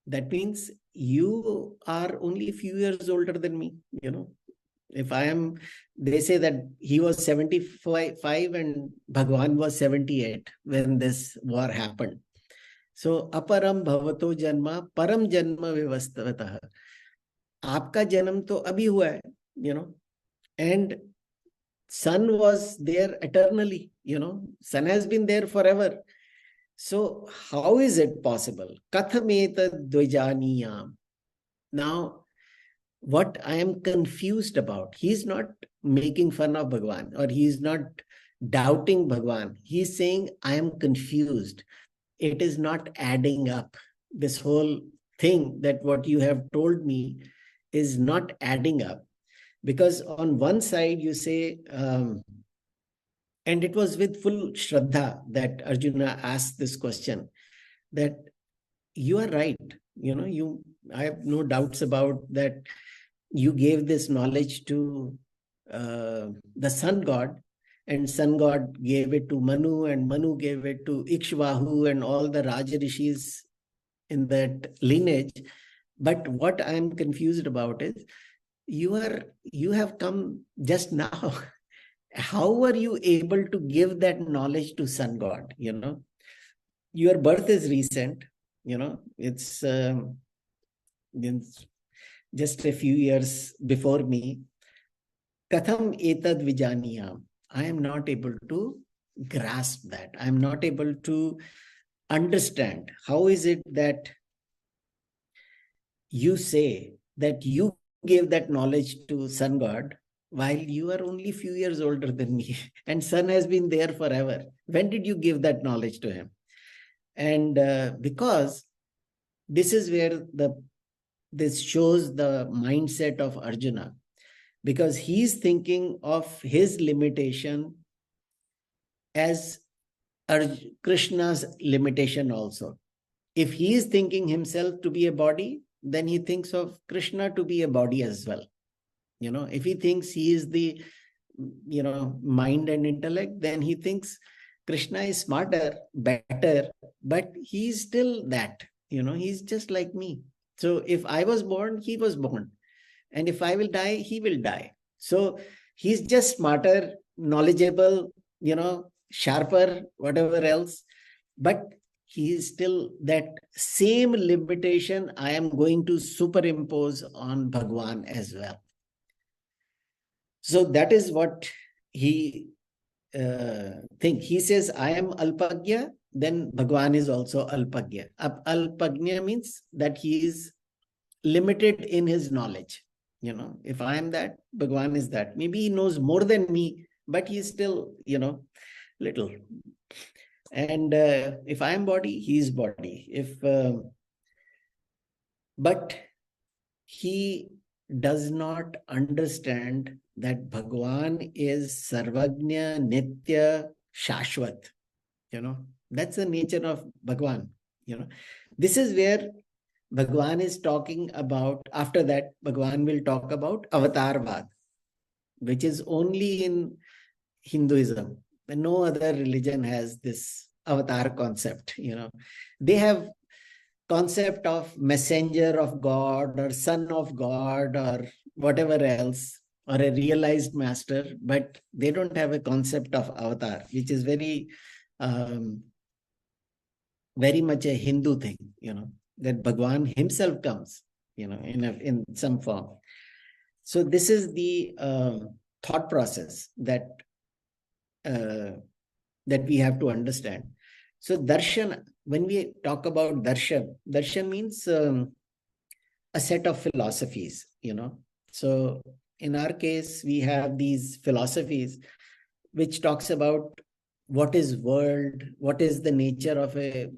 That means you are only a few years older than me, If they say that he was 75 and Bhagwan was 78 when this war happened. So, aparam bhavato janma, param janma vivastavatah. Aapka janam to abhi hua hai, and sun was there eternally, sun has been there forever. So how is it possible? Kathameta dvijaniyam. Now, what I am confused about, he's not making fun of Bhagwan, or he's not doubting Bhagwan. He's saying, I am confused. It is not adding up. This whole thing that what you have told me is not adding up. Because on one side you say, and it was with full Shraddha that Arjuna asked this question, that you are right. I have no doubts about that. You gave this knowledge to the sun god, and sun god gave it to Manu, and Manu gave it to Ikshvahu and all the Raj Rishis in that lineage. But what I'm confused about is you have come just now. How are you able to give that knowledge to sun god? Your birth is recent. It's just a few years before me. Katham etad vijaniyam. I am not able to grasp that. I am not able to understand. How is it that you say that you gave that knowledge to sun god while you are only few years older than me, and sun has been there forever? When did you give that knowledge to him? And because this is where this shows the mindset of Arjuna, because he's thinking of his limitation as Krishna's limitation also. If he is thinking himself to be a body, then he thinks of Krishna to be a body as well. If he thinks he is the mind and intellect, then he thinks Krishna is smarter, better, but he's still that. He's just like me. So if I was born, he was born. And if I will die, he will die. So he's just smarter, knowledgeable, sharper, whatever else. But he is still that same limitation I am going to superimpose on Bhagwan as well. So that is what he thinks. He says, I am Alpagya, then Bhagwan is also Alpagya. Alpagya means that he is limited in his knowledge. If I am that, Bhagwan is that. Maybe he knows more than me, but he's still, little. And if I am body, he is body. But he does not understand that Bhagwan is Sarvagnya, Nitya, Shashvat. That's the nature of Bhagwan. This is where Bhagwan is talking about. After that, Bhagwan will talk about Avatarvad, which is only in Hinduism. No other religion has this avatar concept. They have concept of messenger of God or son of God or whatever else, or a realized master, but they don't have a concept of avatar, which is very much a Hindu thing, that Bhagwan himself comes, in some form. So this is the thought process that we have to understand. So darshan, when we talk about darshan means a set of philosophies, So in our case, we have these philosophies which talks about what is world, what is the nature of a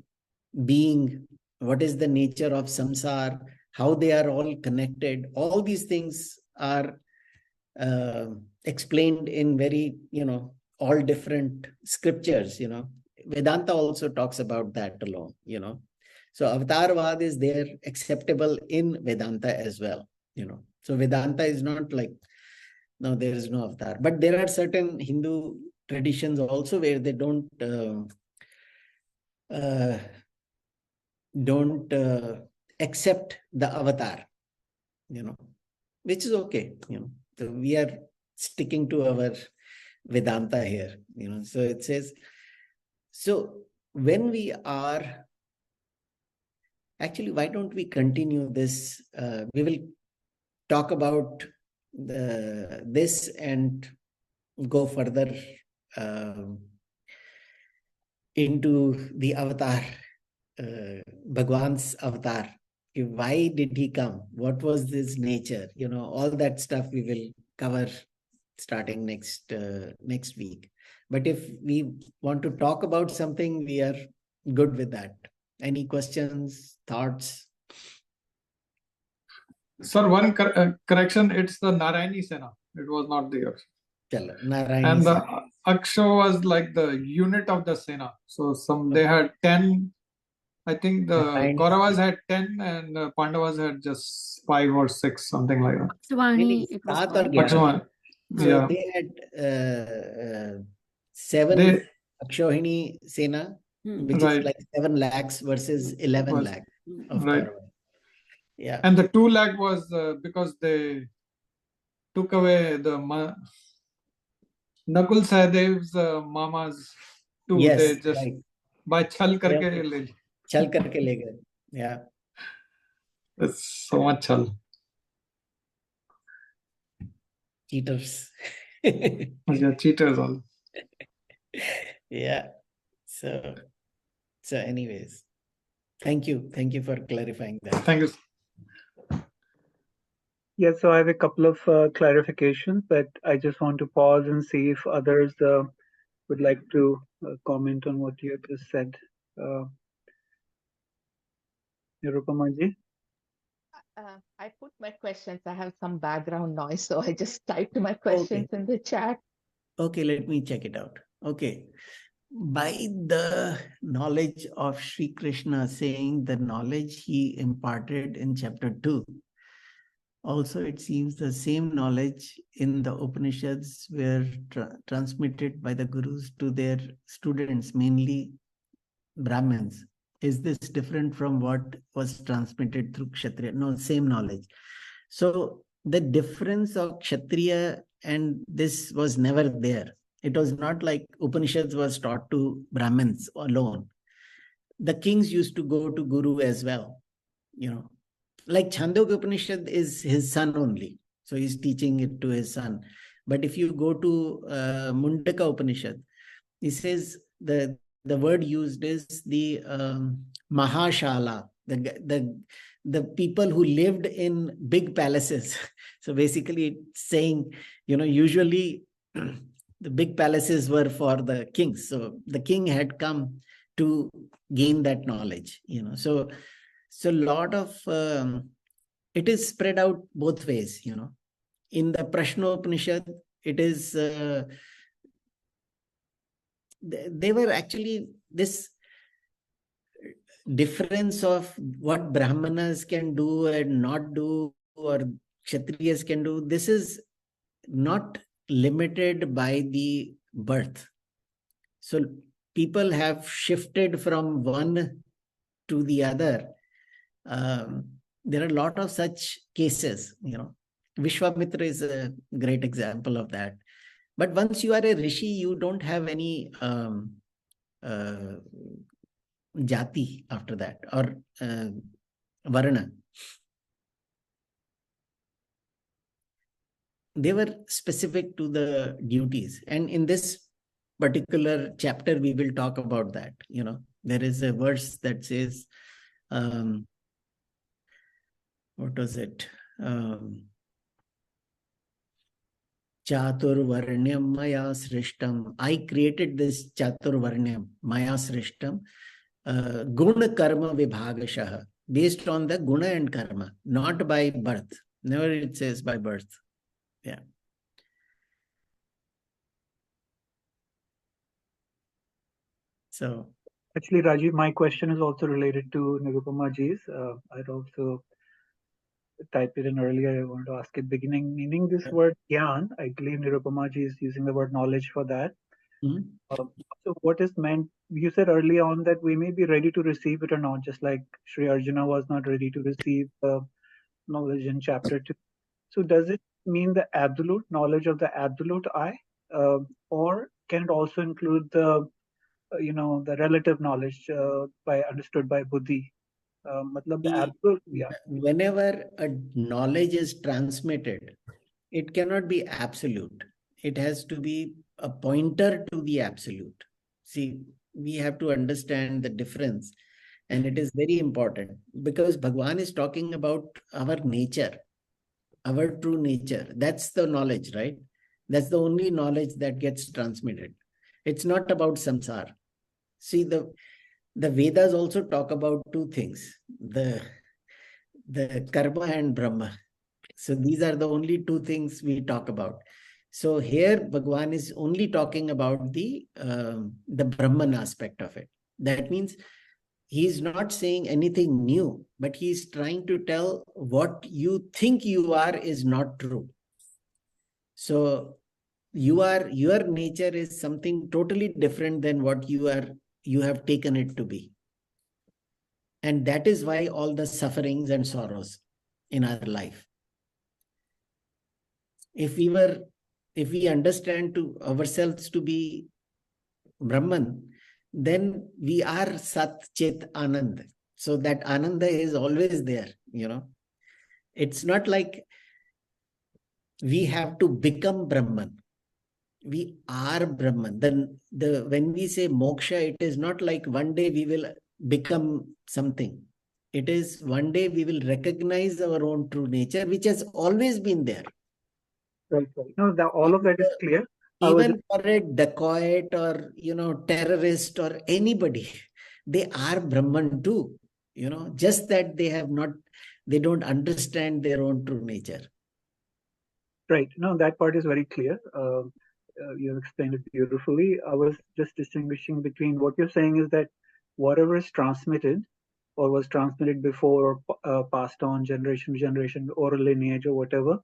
being, what is the nature of samsara, how they are all connected. All these things are explained in very, all different scriptures, Vedanta also talks about that alone, So Avatarvad is there, acceptable in Vedanta as well, So Vedanta is not like, no, there is no avatar. But there are certain Hindu traditions also where they don't accept the avatar, which is okay, So we are sticking to our Vedanta here, So it says, so when we are, actually, why don't we continue this? We will talk about this and go further into the avatar, Bhagwan's avatar. Why did he come? What was his nature? All that stuff we will cover starting next week. But if we want to talk about something, we are good with that. Any questions, thoughts? Sir, one correction, it's the Narayani Sena. It was not the Aksha. Narayani and the Sena. Aksha was like the unit of the Sena. So they had 10 I think the Narayani. Kauravas had 10 and Pandavas had just 5 or 6, something like that. Akshvani, it was Saat called. or Gyara. Lakshman. So Yeah. they had 7 They, Akshohini Sena, which is right, like 7 lakhs versus 11 was, lakh of right. Kaurava. Yeah. And the 2 lakh was because they took away the Nakul Sahadev's mamas too. Yes, They just right. by chal Yeah. karke le li. Chal karke le gaye. Yeah. It's so much chal. Cheaters. Yeah, cheaters all. Yeah. So anyways, thank you. Thank you for clarifying that. Thank you. Yes, so I have a couple of clarifications, but I just want to pause and see if others would like to comment on what you have just said. Nirupamaji? I put my questions. I have some background noise, so I just typed my questions in the chat. Okay, let me check it out. Okay. By the knowledge of Sri Krishna, saying the knowledge he imparted in chapter 2, also it seems the same knowledge in the Upanishads were transmitted by the gurus to their students, mainly Brahmins. Is this different from what was transmitted through Kshatriya? No, same knowledge. So the difference of Kshatriya and this was never there. It was not like Upanishads was taught to Brahmins alone. The kings used to go to Guru as well. Like Chandogya Upanishad is his son only. So he's teaching it to his son. But if you go to Mundaka Upanishad, he says the word used is the Mahashala, the people who lived in big palaces. So basically it's saying, usually the big palaces were for the kings. So the king had come to gain that knowledge, So a lot of, it is spread out both ways, In the Prashnopanishad, it is, they were actually this difference of what Brahmanas can do and not do, or Kshatriyas can do. This is not limited by the birth. So people have shifted from one to the other. There are a lot of such cases, Vishwamitra is a great example of that. But once you are a rishi, you don't have any jati after that, or varna. They were specific to the duties. And in this particular chapter, we will talk about that. There is a verse that says, what was it? Chaturvarnyam maya srishtam. I created this Chaturvarnyam maya srishtam. Guna karma vibhagashaha. Based on the guna and karma, not by birth. Never it says by birth. Yeah. So actually, Rajiv, my question is also related to Nirupamaji's. I'd also typed it in earlier. I want to ask at beginning, meaning this word gyan. I believe Nirupamaji is using the word knowledge for that. So what is meant? You said early on that we may be ready to receive it or not, just like Sri Arjuna was not ready to receive knowledge in chapter 2. So does it mean the absolute knowledge of the absolute I, or can it also include the the relative knowledge understood by buddhi? The absolute, yeah. Whenever a knowledge is transmitted, it cannot be absolute. It has to be a pointer to the absolute. See, we have to understand the difference, and it is very important because Bhagwan is talking about our nature, our true nature. That's the knowledge, right? That's the only knowledge that gets transmitted. It's not about samsara. See, the Vedas also talk about two things, the karma and Brahma. So these are the only two things we talk about. So here Bhagwan is only talking about the Brahman aspect of it. That means He's not saying anything new, but he's trying to tell what you think you are is not true. So your nature is something totally different than what you have taken it to be. And that is why all the sufferings and sorrows in our life. If we understand to ourselves to be Brahman, then we are Sat Chit Anand. So that Ananda is always there, It's not like we have to become Brahman. We are Brahman. Then when we say moksha, it is not like one day we will become something. It is one day we will recognize our own true nature, which has always been there. Right. No, all of that is clear. Even for a dacoit or, terrorist or anybody, they are Brahman too, just that they don't understand their own true nature. Right. No, that part is very clear. You have explained it beautifully. I was just distinguishing between what you're saying is that whatever is transmitted or was transmitted before or passed on generation to generation, oral lineage or whatever,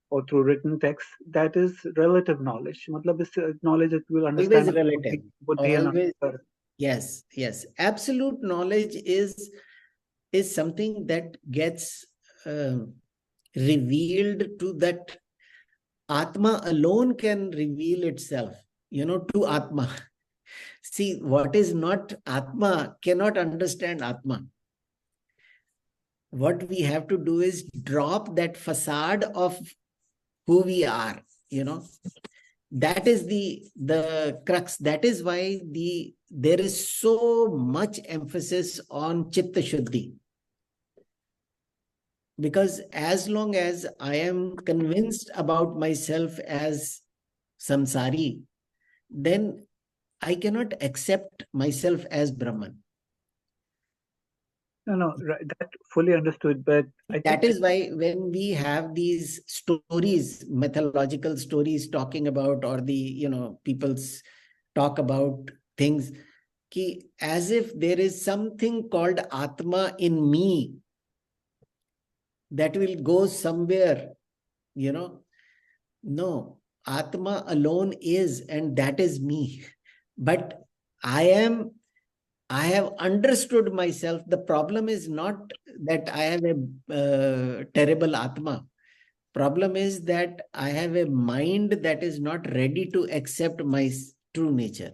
or through written text, that is relative knowledge. Matlab is knowledge that we'll understand. Always relative. Always. Yes. Absolute knowledge is something that gets revealed to that Atma alone can reveal itself, to Atma. See, what is not Atma cannot understand Atma. What we have to do is drop that facade of who we are, That is the crux. That is why there is so much emphasis on Chitta Shuddhi. Because as long as I am convinced about myself as samsari, then I cannot accept myself as Brahman. No, right, that fully understood. But that is why when we have these stories, mythological stories talking about, or the, people's talk about things, as if there is something called Atma in me that will go somewhere, No, Atma alone is, and that is me. But I have understood myself. The problem is not that I have a terrible Atma. Problem is that I have a mind that is not ready to accept my true nature.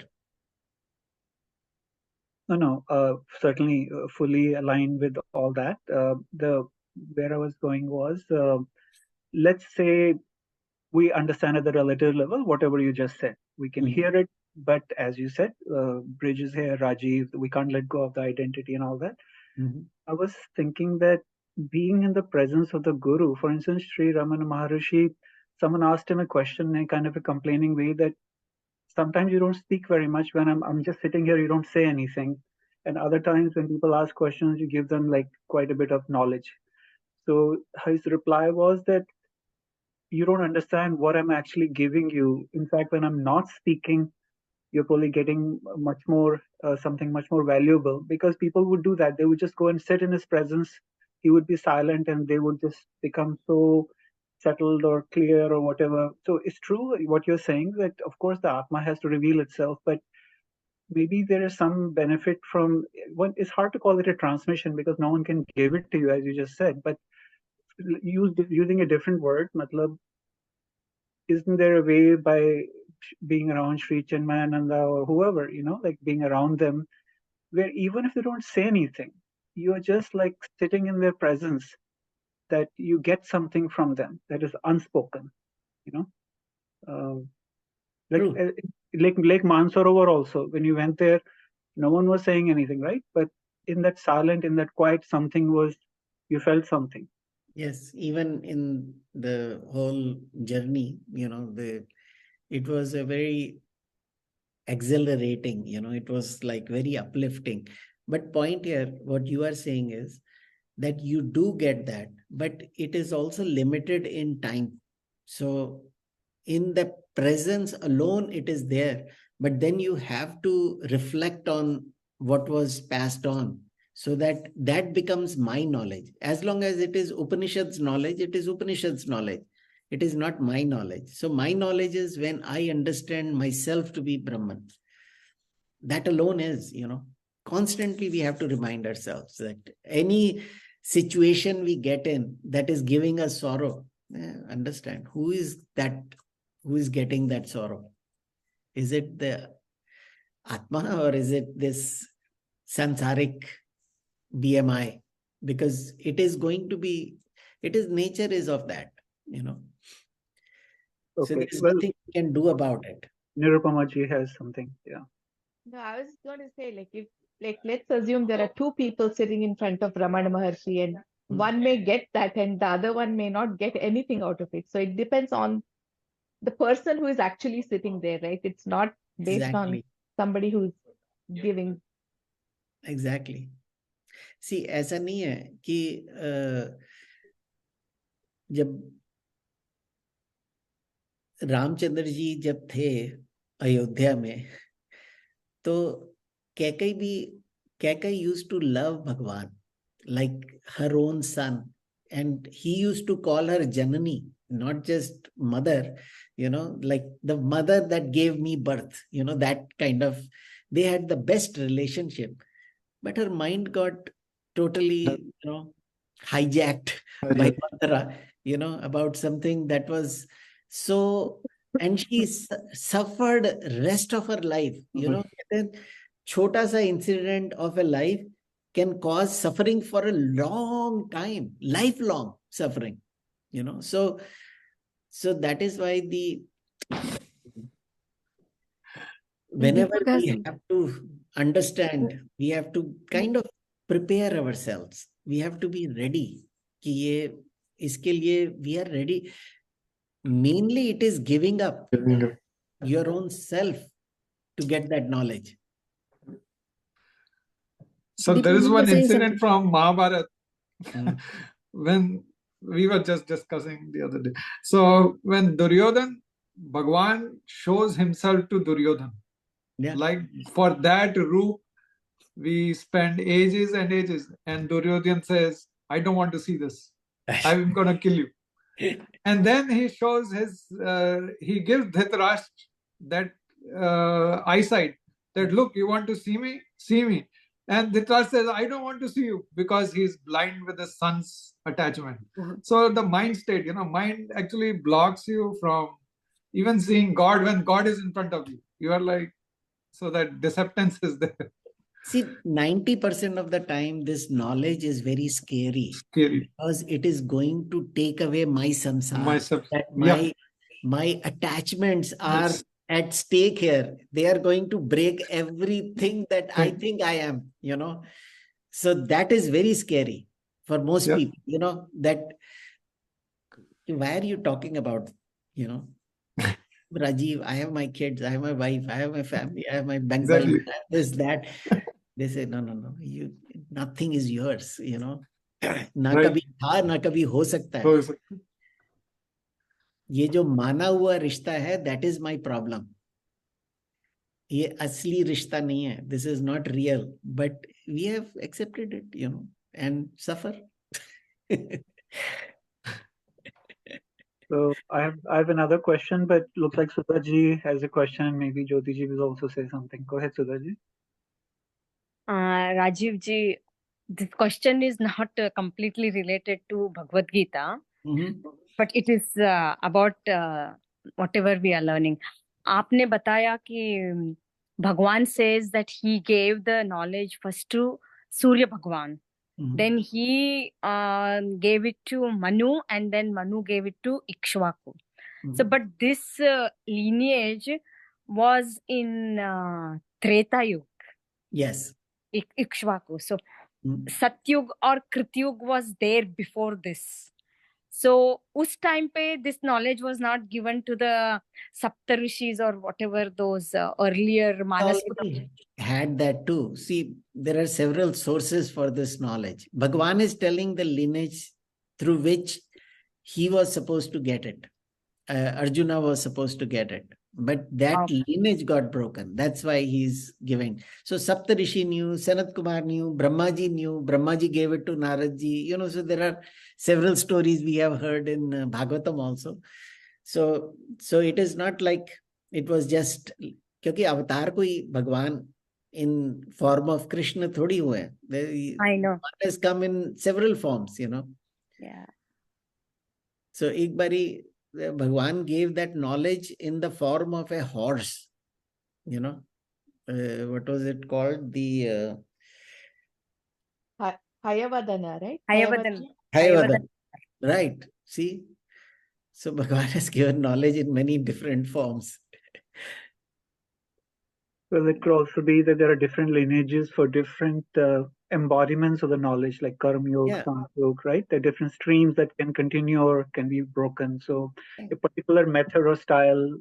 No, certainly fully aligned with all that. Where I was going was, let's say we understand at the relative level, whatever you just said. We can hear it, but as you said, Bridge is here, Rajiv, we can't let go of the identity and all that. I was thinking that being in the presence of the Guru, for instance, Sri Ramana Maharshi, someone asked him a question in kind of a complaining way that sometimes you don't speak very much. When I'm just sitting here, you don't say anything. And other times when people ask questions, you give them like quite a bit of knowledge. So his reply was that you don't understand what I'm actually giving you. In fact, when I'm not speaking, you're probably getting much more, something much more valuable, because people would do that. They would just go and sit in his presence. He would be silent and they would just become so settled or clear or whatever. So it's true what you're saying, that of course the Atma has to reveal itself, but maybe there is some benefit from one. It's hard to call it a transmission because no one can give it to you, as you just said, but using a different word, matlab, isn't there a way by being around Sri Chinmayananda or whoever, like being around them, where even if they don't say anything, you're just like sitting in their presence, that you get something from them that is unspoken, like Mansarovar also, when you went there, no one was saying anything, right? But in that silent, in that quiet, you felt something. Yes, even in the whole journey, it was a very exhilarating, it was like very uplifting. But point here, what you are saying is that you do get that, but it is also limited in time. So in the presence alone, it is there, but then you have to reflect on what was passed on. so that that becomes my knowledge. As long as it is Upanishad's knowledge, it is Upanishad's knowledge. It is not my knowledge. So my knowledge is when I understand myself to be Brahman. That alone is, constantly we have to remind ourselves that any situation we get in that is giving us sorrow, understand who is getting that sorrow. Is it the Atma or is it this samsaric BMI? Because it is going to be, nature is of that, So Okay, there's well, nothing we can do about it. Nirupama ji has something. Yeah. No, I was going to say, let's assume there are two people sitting in front of Ramana Maharshi, and one may get that and the other one may not get anything out of it. So it depends on the person who is actually sitting there, right? It's not based on somebody who's giving. Exactly. See, ऐसा नहीं है कि जब रामचंद्र जी जब थे अयोध्या में, तो Kaikeyi used to love Bhagwan like her own son, and he used to call her Janani, not just mother, like the mother that gave me birth, that kind of, they had the best relationship. But her mind got totally, hijacked by mantra, about something that was so, and she suffered rest of her life, chota sa incident of a life can cause suffering for a long time, lifelong suffering, so that is why whenever we have to understand, we have to kind of prepare ourselves. We have to be ready. कि इसके लिए we are ready. Mainly it is giving up your own self to get that knowledge. So there is one incident from Mahabharata when we were just discussing the other day. So when Duryodhan, Bhagwan shows himself to Duryodhan. Yeah. Like for that roop, we spend ages and ages. And Duryodhan says, I don't want to see this. I'm going to kill you. And then he shows he gives Dhritarashtra that eyesight that, look, you want to see me? See me. And Dhritarashtra says, I don't want to see you, because he's blind with his son's attachment. So the mind state, mind actually blocks you from even seeing God when God is in front of you. You are like, so that deceptance is there. See, 90% of the time, this knowledge is very scary. Because it is going to take away my samsara. My attachments are at stake here. They are going to break everything that I think I am, So that is very scary for most people, that why are you talking about, Rajiv, I have my kids, I have my wife, I have my family, I have my bank balance, I have this, that. They say, no, nothing is yours, ना कभी था ना कभी हो सकता है. ये जो माना हुआ रिश्ता है, that is my problem. ये असली रिश्ता नहीं है. This is not real, but we have accepted it, and suffer. So I have another question, but looks like Sudhaji has a question. Maybe Jyoti ji will also say something. Go ahead, Sudhaji. Rajiv ji, this question is not completely related to Bhagavad Gita, but it is about whatever we are learning. आपने बताया कि Bhagwan says that he gave the knowledge first to Surya Bhagwan. Then he gave it to Manu, and then Manu gave it to Ikshvaku. So, but this lineage was in Treta Yuga. Yes. Ikshvaku. So, Satyug or Krityug was there before this. So, us time pe this knowledge was not given to the Saptarishis or whatever those earlier Manas. Had that too. See, there are several sources for this knowledge. Bhagwan is telling the lineage through which he was supposed to get it. Arjuna was supposed to get it. but that lineage got broken. That's why he's giving. So Saptarishi knew, Sanat Kumar knew, Brahmaji gave it to Naradji. So there are several stories we have heard in Bhagavatam also. So it is not like it was just, क्योंकि अवतार कोई भगवान in form of Krishna थोड़ी हुए हैं. I know. One has come in several forms, Yeah. So एक बारी Bhagwan gave that knowledge in the form of a horse, what was it called? The Hayavadana, right? Hayavadana. Right. See? So Bhagwan has given knowledge in many different forms. Well, it could also be that there are different lineages for different embodiments of the knowledge, like Karma Yoga, Sankhya Yoga, right? There are different streams that can continue or can be broken. So a particular method or style.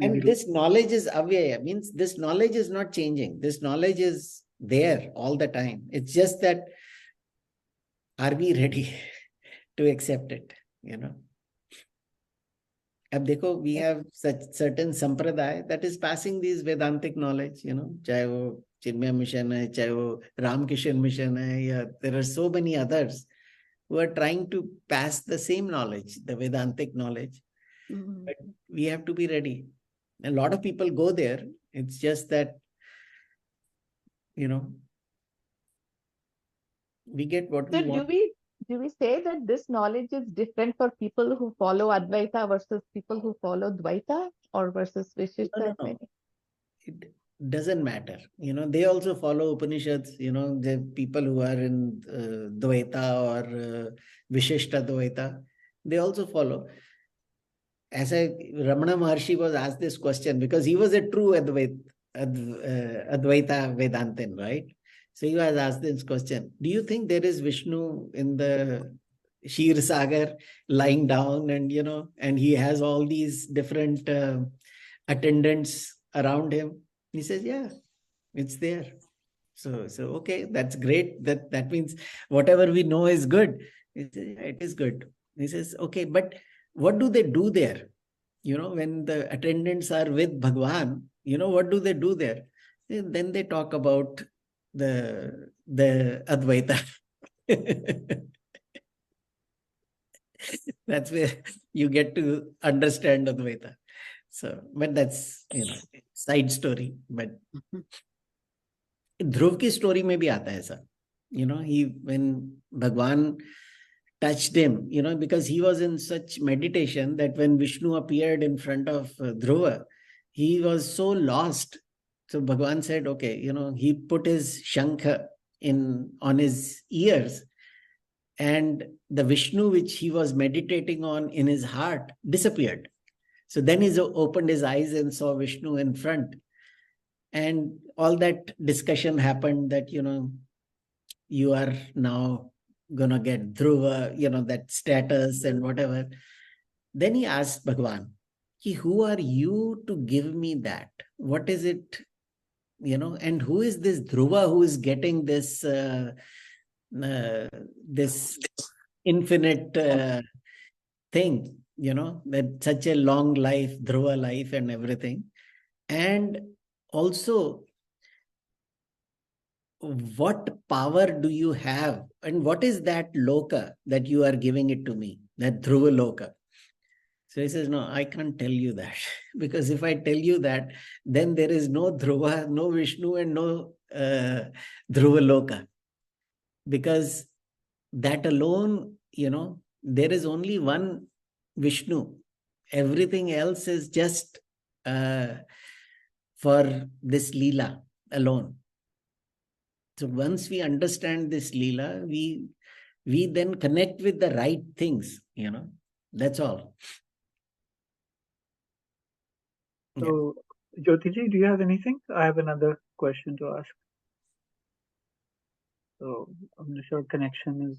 And this knowledge is avyaya, means this knowledge is not changing. This knowledge is there all the time. It's just that, are we ready to accept it? अब देखो, we have such certain sampradaya that is passing these Vedantic knowledge, चाहे वो चिन्मय mission है, चाहे वो Ramkishan mission है, या there are so many others who are trying to pass the same knowledge, the Vedantic knowledge. But we have to be ready. A lot of people go there. It's just that, we get what we want. Do we say that this knowledge is different for people who follow Advaita versus people who follow Dvaita, or versus Vishishta? No. It doesn't matter. They also follow Upanishads. The people who are in Dvaita or Vishishta Dvaita, they also follow. As Ramana Maharshi was asked this question because he was a true Advaita Vedantin, right? So he was asked this question: do you think there is Vishnu in the Shir Sagar lying down, and and he has all these different attendants around him? He says, yeah, it's there. So okay, that's great. That means whatever we know is good. He says, yeah, it is good. He says, okay, but what do they do there? When the attendants are with Bhagwan, what do they do there? Then they talk about the Advaita. That's where you get to understand Advaita. So, but that's, side story. But Dhruv ki story mein bhi aata hai aisa. When Bhagwan touched him, because he was in such meditation that when Vishnu appeared in front of Dhruva, he was so lost. So Bhagwan said, okay, he put his shankha on his ears, and the Vishnu which he was meditating on in his heart disappeared. So then he opened his eyes and saw Vishnu in front. And all that discussion happened that, you are now gonna get Dhruva, that status and whatever. Then he asked Bhagwan, who are you to give me that? What is it, and who is this Dhruva who is getting this this infinite thing, that such a long life, Dhruva life and everything. And also, what power do you have, and what is that loka that you are giving it to me, that Dhruva loka? So he says, no, I can't tell you that, because if I tell you that, then there is no Dhruva, no Vishnu, and no Dhruva loka. Because that alone, there is only one Vishnu. Everything else is just for this Leela alone. So once we understand this Leela, we then connect with the right things, that's all. So, Jyotiji, do you have anything? I have another question to ask. So I'm not sure connection is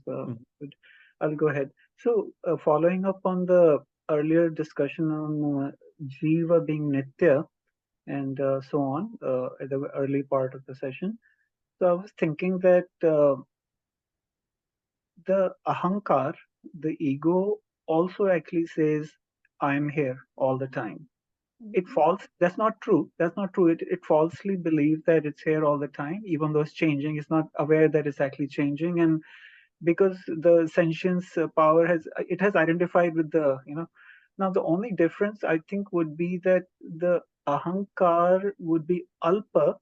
good. I'll go ahead. So following up on the earlier discussion on Jiva being Nitya and so on at the early part of the session. So I was thinking that the ahankar, the ego, also actually says, I'm here all the time. it false. That's not true. That's not true. It falsely believes that it's here all the time, even though it's changing. It's not aware that it's actually changing, and because the sentience power has identified with the Now the only difference I think would be that the ahankar would be alpa.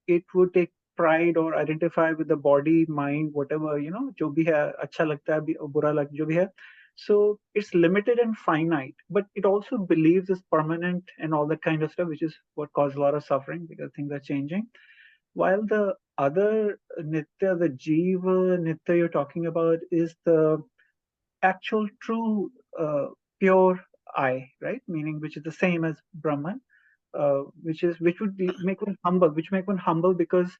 It would take pride or identify with the body, mind, whatever, जो भी है अच्छा लगता है बुरा लग जो भी है. So it's limited and finite, but it also believes it's permanent and all that kind of stuff, which is what causes a lot of suffering because things are changing. While the other nitya, the jiva nitya you're talking about, is the actual true pure I, right? Meaning which is the same as Brahman, which would make one humble because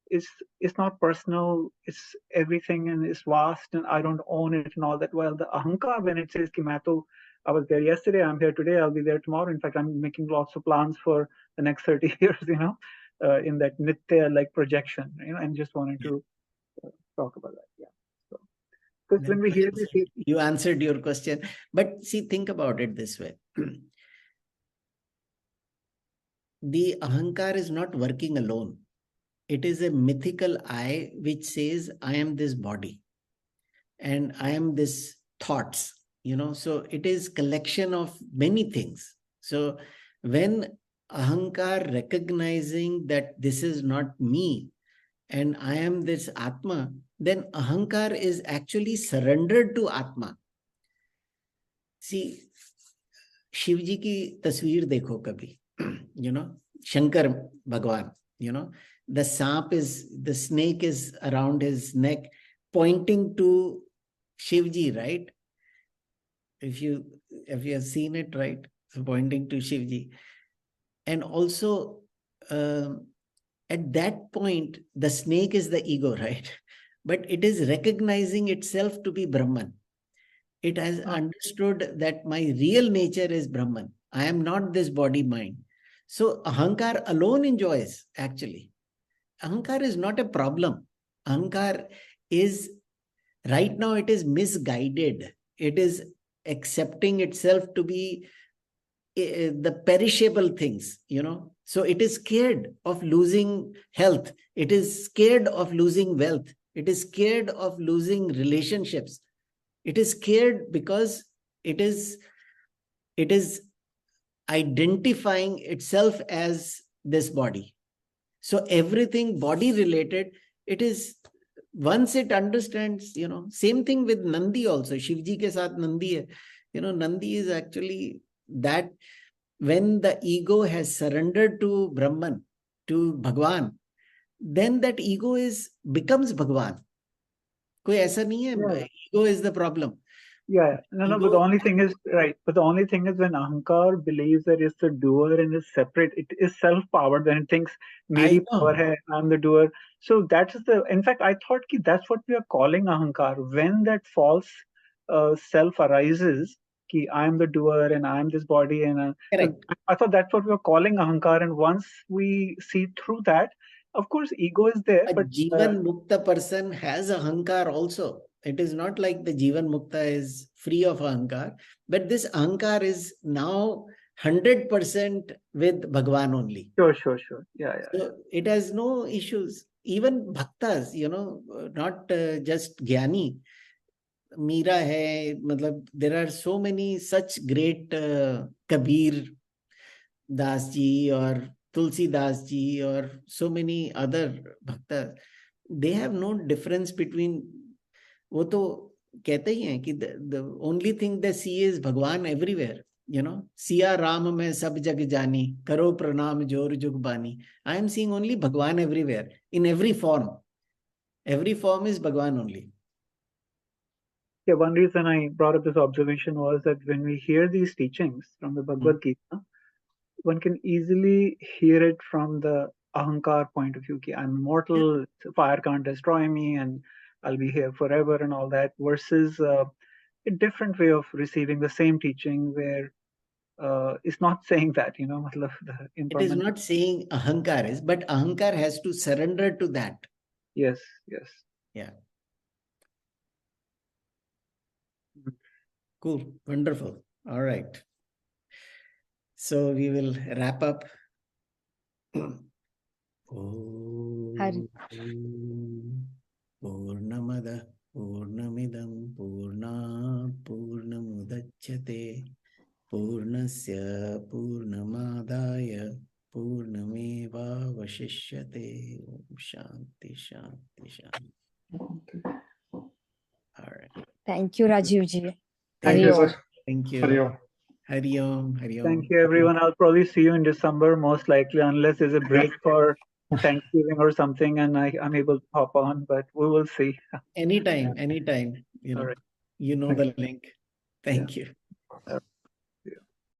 it's not personal, it's everything and it's vast and I don't own it and all that. While the ahankar, when it says ki I was there yesterday, I'm here today, I'll be there tomorrow. In fact, I'm making lots of plans for the next 30 years, in that nitya like projection, and just wanted to talk about that. Yeah. So, because when we hear this, you answered your question, but see, think about it this way. The ahankar is not working alone. It is a mythical I which says, I am this body and I am this thoughts, so it is collection of many things. So when ahankar recognizing that this is not me and I am this Atma, then ahankar is actually surrendered to Atma. See, Shivji की तस्वीर देखो कभी, Shankar Bhagwan, the snake is around his neck pointing to Shivji, right? If you have seen it, right? So pointing to Shivji. And also at that point, the snake is the ego, right? But it is recognizing itself to be Brahman. It has understood that my real nature is Brahman. I am not this body mind. So ahankar alone enjoys, actually. Ahankar is not a problem. Ahankar is, right now it is misguided. It is accepting itself to be the perishable things, So it is scared of losing health. It is scared of losing wealth. It is scared of losing relationships. It is scared because it is identifying itself as this body. So everything body related, it is, once it understands, same thing with Nandi also. Shivji ke saath Nandi hai. Nandi is actually that when the ego has surrendered to Brahman, to Bhagwan, then that ego becomes Bhagwan. कोई ऐसा नहीं है, ego is the problem. Yeah, no, but the only thing is, right, but the only thing is when ahankar believes that it's the doer and is separate, it is self-powered, then it thinks, meri power hai, I'm the doer. So that is in fact, I thought that's what we are calling ahankar. When that false self arises, ki I'm the doer and I'm this body, and I thought that's what we are calling ahankar. And once we see through that, of course, ego is there. But Jivan Mukta person has ahankar also. It is not like the Jivan Mukta is free of ahankar, but this ahankar is now 100% with Bhagwan only. Sure. Yeah. So it has no issues. Even bhaktas, not just Gyani. Meera hai, matlab, there are so many such great Kabir Das ji or Tulsi Das ji or so many other bhaktas. They have no difference between, वो तो कहते ही हैं कि the only thing they see is Bhagwan everywhere. Siya Ram mein sab jag jani, karo pranam jor jug bani. I am seeing only Bhagwan everywhere, in every form. Every form is Bhagwan only. Yeah, one reason I brought up this observation was that when we hear these teachings from the Bhagavad Gita, one can easily hear it from the ahankar point of view. Ki I'm immortal, fire can't destroy me, and I'll be here forever and all that, versus a different way of receiving the same teaching where it's not saying that, it is not saying ahankar is, but ahankar has to surrender to that. Yes. Yeah. Cool. Wonderful. All right. So we will wrap up. Hari. Purnamada Purnamidam Purnat Purnamudachyate Purnasya Purnamadaya Purnameva Vashishyate. Shanti Shanti Shanti. All right. Thank you, Rajiv ji. Thank Hari you, Om. sir. Thank you. Hari Om. Hari Om. Hari Om. Thank you, everyone. I'll probably see you in December, most likely, unless there's a break for Thanksgiving or something, and I'm able to hop on. But we will see. Anytime. You know, All right. you know the link. Thank you.